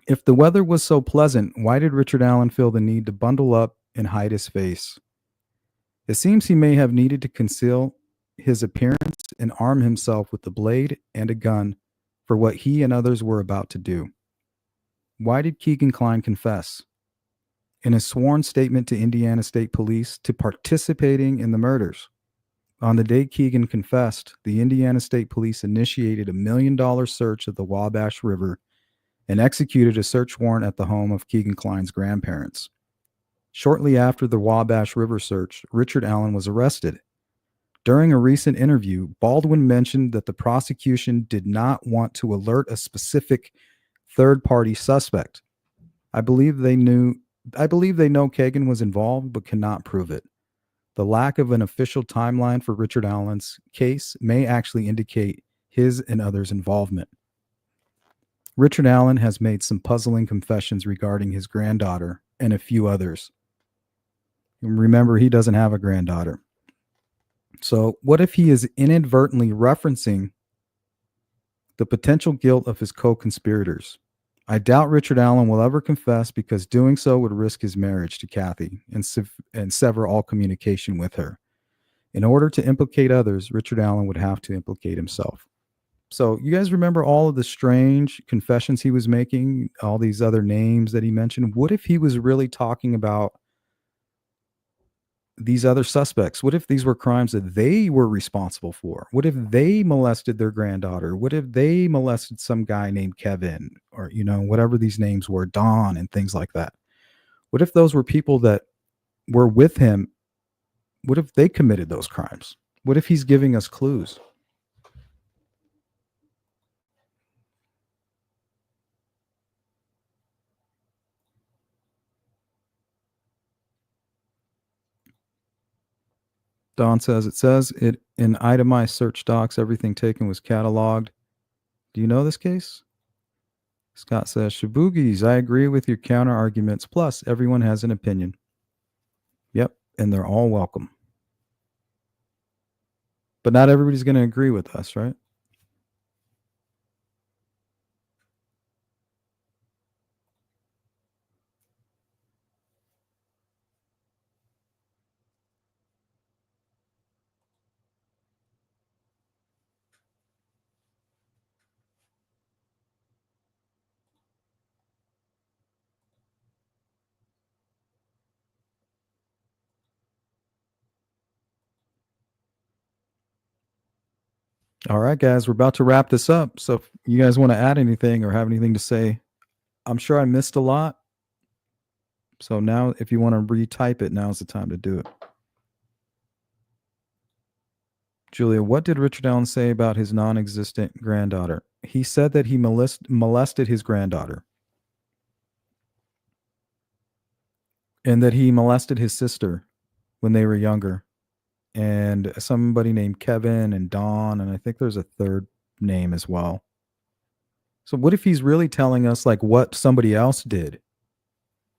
If the weather was so pleasant, why did Richard Allen feel the need to bundle up and hide his face? It seems he may have needed to conceal his appearance and arm himself with a blade and a gun for what he and others were about to do. Why did Keegan Kline confess? In a sworn statement to Indiana State Police to participating in the murders. On the day Keegan confessed, the Indiana State Police initiated a $1 million search of the Wabash River and executed a search warrant at the home of Keegan Kline's grandparents. Shortly after the Wabash River search, Richard Allen was arrested. During a recent interview, Baldwin mentioned that the prosecution did not want to alert a specific third-party suspect. I believe they know Kagan was involved, but cannot prove it. The lack of an official timeline for Richard Allen's case may actually indicate his and others' involvement. Richard Allen has made some puzzling confessions regarding his granddaughter and a few others. Remember, he doesn't have a granddaughter. So what if he is inadvertently referencing the potential guilt of his co-conspirators? I doubt Richard Allen will ever confess because doing so would risk his marriage to Kathy and sever all communication with her. In order to implicate others, Richard Allen would have to implicate himself. So you guys remember all of the strange confessions he was making, all these other names that he mentioned? What if he was really talking about these other suspects? What if these were crimes that they were responsible for? What if they molested their granddaughter? What if they molested some guy named Kevin, or, whatever these names were, Don and things like that? What if those were people that were with him? What if they committed those crimes? What if he's giving us clues? Don says, it says it in itemized search docs, everything taken was cataloged. Do you know this case? Scott says, Shaboogies, I agree with your counter arguments. Plus, everyone has an opinion. Yep, and they're all welcome. But not everybody's going to agree with us, right? All right, guys, we're about to wrap this up. So if you guys want to add anything or have anything to say, I'm sure I missed a lot. So now if you want to retype it, now's the time to do it. Julia, what did Richard Allen say about his non-existent granddaughter? He said that he molested his granddaughter. And that he molested his sister when they were younger. And somebody named Kevin and Don, and I think there's a third name as well. So what if he's really telling us like what somebody else did?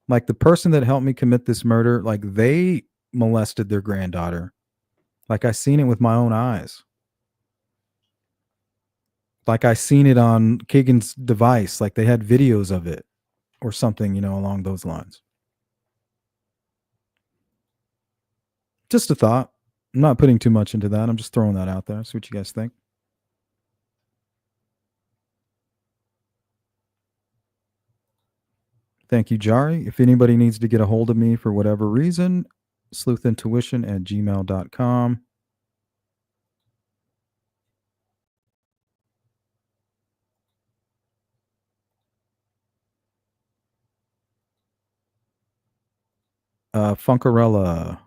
Like the person that helped me commit this murder, like they molested their granddaughter. Like I seen it with my own eyes. Like I seen it on Kagan's device, like they had videos of it or something, along those lines. Just a thought. I'm not putting too much into that. I'm just throwing that out there. See what you guys think. Thank you, Jari. If anybody needs to get a hold of me for whatever reason, sleuthintuition@gmail.com. Funkarella,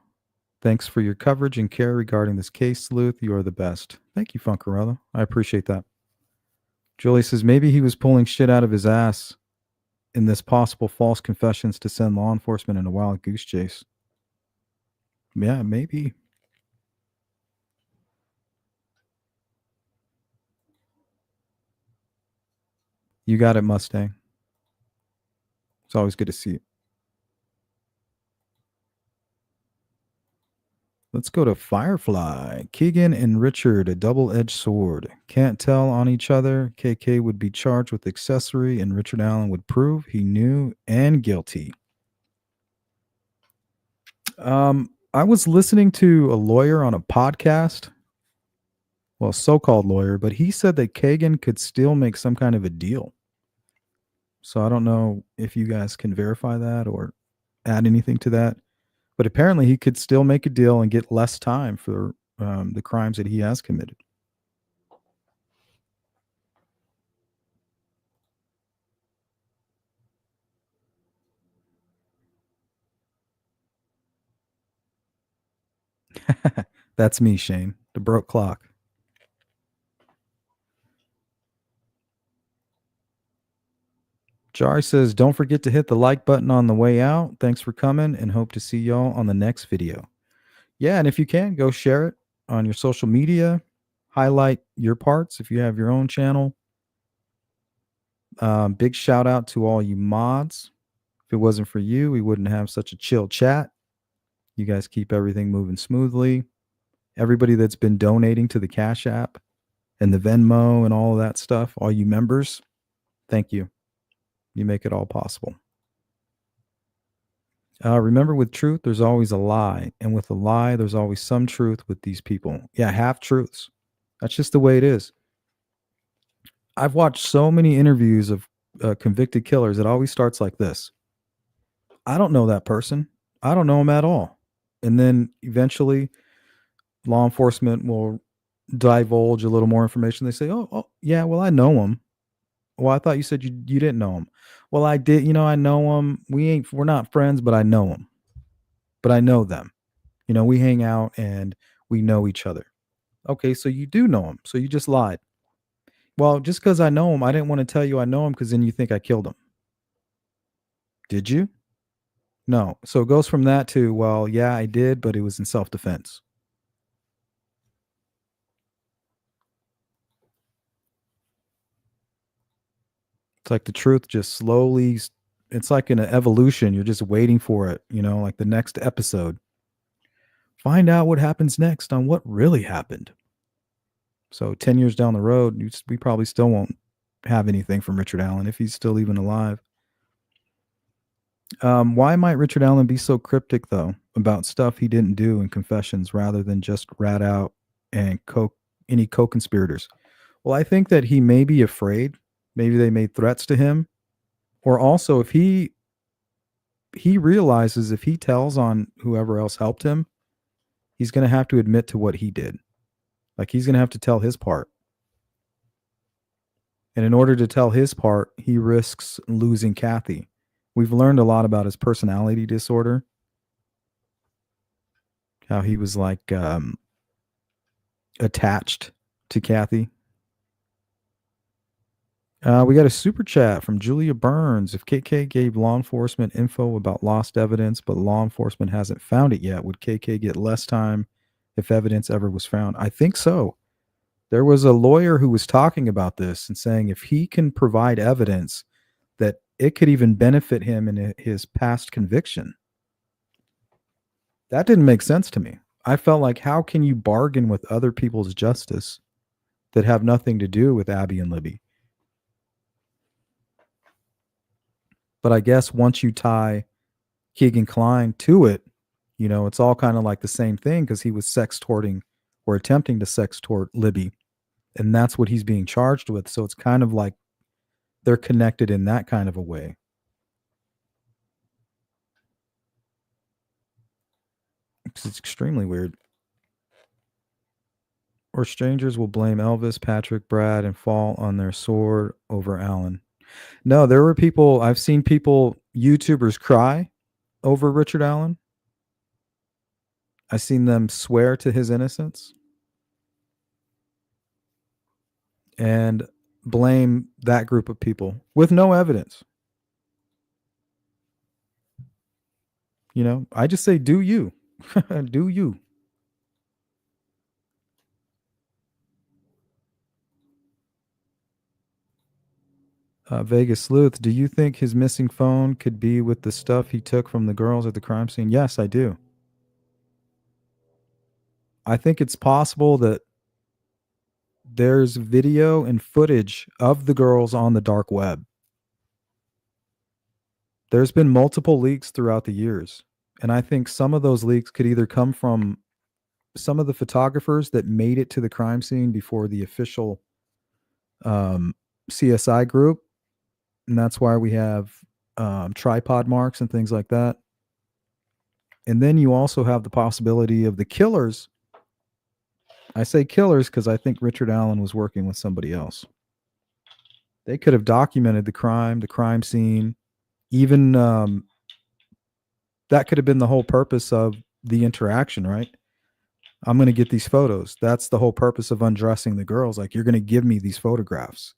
thanks for your coverage and care regarding this case, Sleuth. You are the best. Thank you, Funkarella. I appreciate that. Julie says maybe he was pulling shit out of his ass in this possible false confessions to send law enforcement in a wild goose chase. Yeah, maybe. You got it, Mustang. It's always good to see you. Let's go to Firefly. Keegan and Richard, a double-edged sword. Can't tell on each other. KK would be charged with accessory, and Richard Allen would prove he knew and guilty. I was listening to a lawyer on a podcast, well, so-called lawyer, but he said that Kagan could still make some kind of a deal. So I don't know if you guys can verify that or add anything to that. But apparently he could still make a deal and get less time for the crimes that he has committed. That's me, Shane. The broke clock. Jari says, don't forget to hit the like button on the way out. Thanks for coming and hope to see y'all on the next video. Yeah, and if you can, go share it on your social media. Highlight your parts if you have your own channel. Big shout out to all you mods. If it wasn't for you, we wouldn't have such a chill chat. You guys keep everything moving smoothly. Everybody that's been donating to the Cash App and the Venmo and all of that stuff, all you members, thank you. You make it all possible. Remember, with truth, there's always a lie. And with a lie, there's always some truth with these people. Yeah, half truths. That's just the way it is. I've watched so many interviews of convicted killers. It always starts like this. I don't know that person. I don't know him at all. And then eventually law enforcement will divulge a little more information. They say, oh yeah, well, I know him. Well, I thought you said you didn't know him. Well, I did. I know him. We're not friends, but I know him. But I know them. We hang out and we know each other. Okay, so you do know him. So you just lied. Well, just because I know him, I didn't want to tell you I know him because then you think I killed him. Did you? No. So it goes from that to, well, yeah, I did, but it was in self-defense. It's like the truth just slowly, it's like in an evolution. You're just waiting for it, like the next episode. Find out what happens next on what really happened. So 10 years down the road, we probably still won't have anything from Richard Allen if he's still even alive. Why might Richard Allen be so cryptic, though, about stuff he didn't do in confessions rather than just rat out and any co-conspirators? Well, I think that he may be afraid. Maybe they made threats to him. Or also, if he realizes if he tells on whoever else helped him, he's going to have to admit to what he did. Like, he's going to have to tell his part. And in order to tell his part, he risks losing Kathy. We've learned a lot about his personality disorder. How he was like attached to Kathy. We got a super chat from Julia Burns. If KK gave law enforcement info about lost evidence, but law enforcement hasn't found it yet, would KK get less time if evidence ever was found? I think so. There was a lawyer who was talking about this and saying if he can provide evidence that it could even benefit him in his past conviction. That didn't make sense to me. I felt like, how can you bargain with other people's justice that have nothing to do with Abby and Libby? But I guess once you tie Keegan Kline to it, it's all kind of like the same thing because he was sextorting or attempting to sextort Libby. And that's what he's being charged with. So it's kind of like they're connected in that kind of a way. It's extremely weird. Or strangers will blame Elvis, Patrick, Brad, and fall on their sword over Allen. No, there were people, I've seen people, YouTubers cry over Richard Allen. I've seen them swear to his innocence and blame that group of people with no evidence. I just say, do you. Do you. Vegas Sleuth, do you think his missing phone could be with the stuff he took from the girls at the crime scene? Yes, I do. I think it's possible that there's video and footage of the girls on the dark web. There's been multiple leaks throughout the years. And I think some of those leaks could either come from some of the photographers that made it to the crime scene before the official CSI group. And that's why we have tripod marks and things like that. And then you also have the possibility of the killers. I say killers because I think Richard Allen was working with somebody else. They could have documented the crime scene. Even that could have been the whole purpose of the interaction, right? I'm going to get these photos. That's the whole purpose of undressing the girls. Like, you're going to give me these photographs.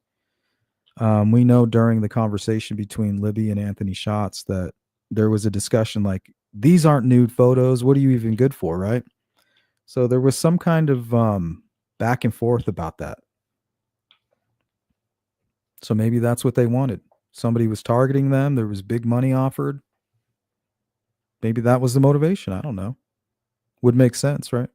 We know during the conversation between Libby and Anthony Schatz that there was a discussion like, these aren't nude photos. What are you even good for, right? So there was some kind of back and forth about that. So maybe that's what they wanted. Somebody was targeting them. There was big money offered. Maybe that was the motivation. I don't know. Would make sense, right?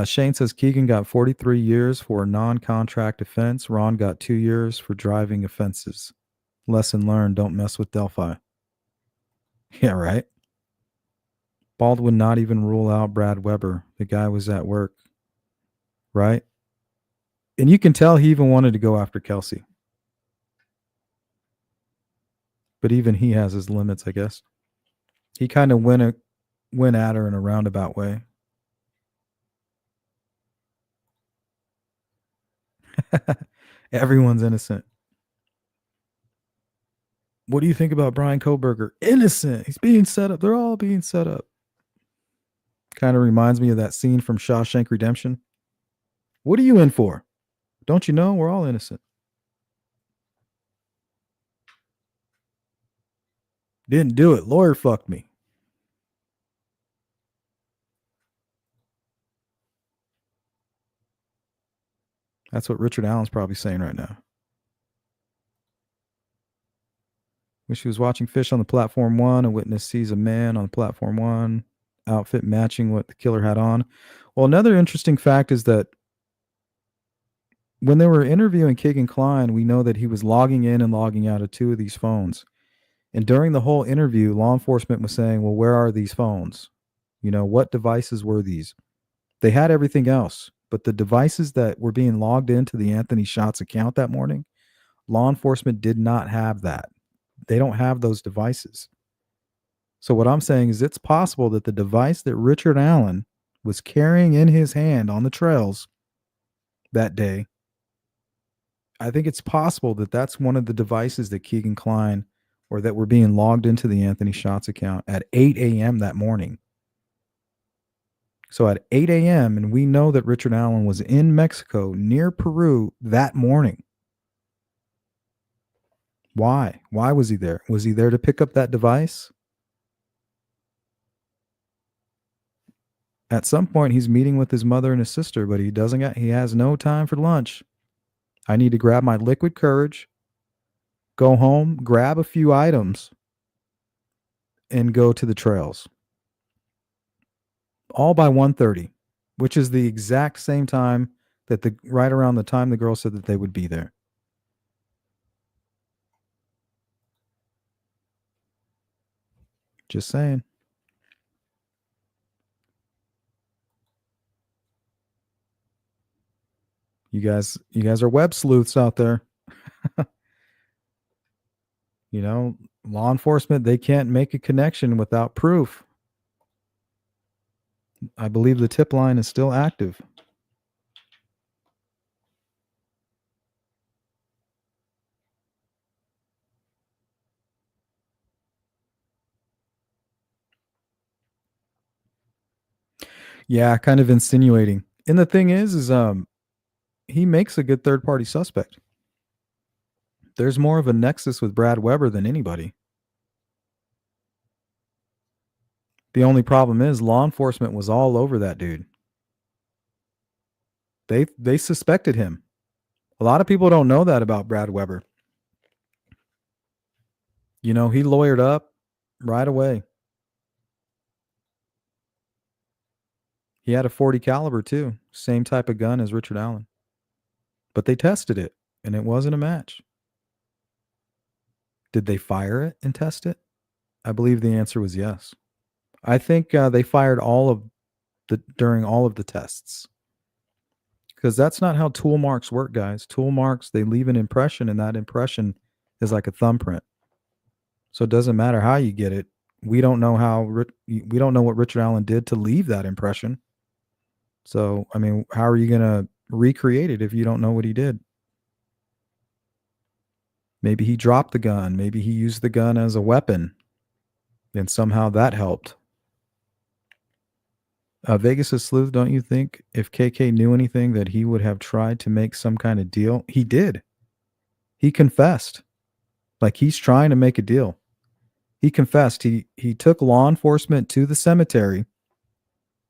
Shane says Keegan got 43 years for a non-contract offense. Ron got 2 years for driving offenses. Lesson learned, don't mess with Delphi. Yeah, right. Baldwin not even rule out Brad Weber. The guy was at work. Right? And you can tell he even wanted to go after Kelsey. But even he has his limits, I guess. He kind of went at her in a roundabout way. Everyone's innocent. What do you think about Brian Koberger? Innocent. He's being set up. They're all being set up. Kind of reminds me of that scene from Shawshank Redemption. What are you in for? Don't you know we're all innocent? Didn't do it. Lawyer fucked me. That's what Richard Allen's probably saying right now. Wish he was watching Fish on the platform 1. A witness sees a man on the platform 1, outfit matching what the killer had on. Well, another interesting fact is that when they were interviewing Keegan Kline, we know that he was logging in and logging out of 2 of these phones. And during the whole interview, law enforcement was saying, well, where are these phones? You know, what devices were these? They had everything else, but the devices that were being logged into the Anthony Schatz account that morning, law enforcement did not have that. They don't have those devices. So what I'm saying is it's possible that the device that Richard Allen was carrying in his hand on the trails that day, I think it's possible that that's one of the devices that Keegan Kline or that were being logged into the Anthony Schatz account at 8 a.m. that morning. So at 8 a.m., and we know that Richard Allen was in Mexico near Peru that morning. Why? Why was he there? Was he there to pick up that device? At some point, he's meeting with his mother and his sister, but he has no time for lunch. I need to grab my liquid courage, go home, grab a few items, and go to the trails. All by 1:30, which is the exact same time that right around the time the girl said that they would be there. Just saying. You guys are web sleuths out there. You know, law enforcement, they can't make a connection without proof. I believe the tip line is still active. Yeah, kind of insinuating. And the thing is he makes a good third-party suspect. There's more of a nexus with Brad Weber than anybody. The only problem is law enforcement was all over that dude. They suspected him. A lot of people don't know that about Brad Weber. You know, he lawyered up right away. He had a .40 caliber too. Same type of gun as Richard Allen. But they tested it, and it wasn't a match. Did they fire it and test it? I believe the answer was yes. I think they fired during all of the tests. Because that's not how tool marks work, guys. Tool marks, they leave an impression, and that impression is like a thumbprint. So it doesn't matter how you get it. We don't know we don't know what Richard Allen did to leave that impression. So, I mean, how are you going to recreate it if you don't know what he did? Maybe he dropped the gun. Maybe he used the gun as a weapon, and somehow that helped. Vegas' Sleuth, don't you think if KK knew anything that he would have tried to make some kind of deal? He did. He confessed. Like, he's trying to make a deal. He confessed. He took law enforcement to the cemetery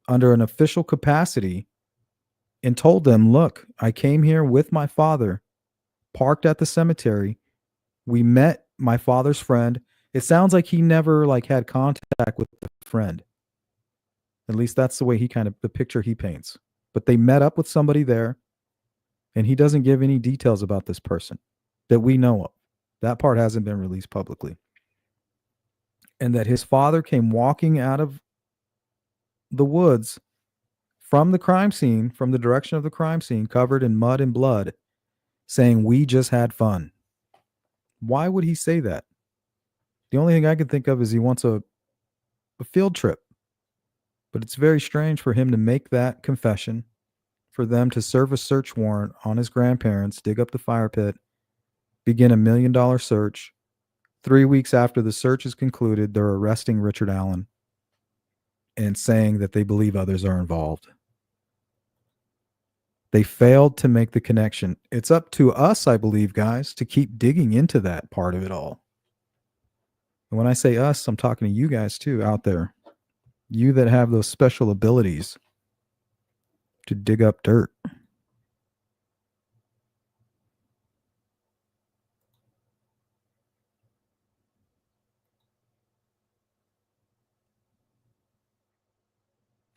under an official capacity and told them, look, I came here with my father, parked at the cemetery. We met my father's friend. It sounds like he never had contact with the friend. At least that's the way the picture he paints. But they met up with somebody there, and he doesn't give any details about this person that we know of. That part hasn't been released publicly. And that his father came walking out of the woods from the crime scene, from the direction of the crime scene, covered in mud and blood, saying, we just had fun. Why would he say that? The only thing I can think of is he wants a field trip. But it's very strange for him to make that confession, for them to serve a search warrant on his grandparents, dig up the fire pit, begin $1 million search. 3 weeks after the search is concluded, they're arresting Richard Allen and saying that they believe others are involved. They failed to make the connection. It's up to us, I believe, guys, to keep digging into that part of it all. And when I say us, I'm talking to you guys too out there. You that have those special abilities to dig up dirt.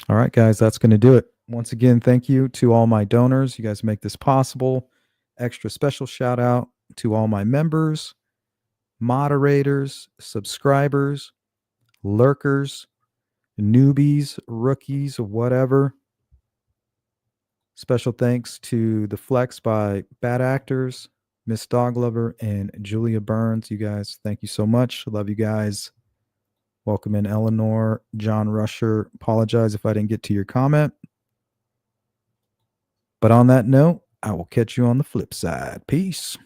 All right, guys, that's going to do it. Once again, thank you to all my donors. You guys make this possible. Extra special shout out to all my members, moderators, subscribers, lurkers, newbies, rookies, whatever. Special thanks to The Flex by Bad Actors, Miss Doglover, and Julia Burns. You guys, thank you so much. Love you guys. Welcome in Eleanor, John Rusher. Apologize if I didn't get to your comment. But on that note, I will catch you on the flip side. Peace.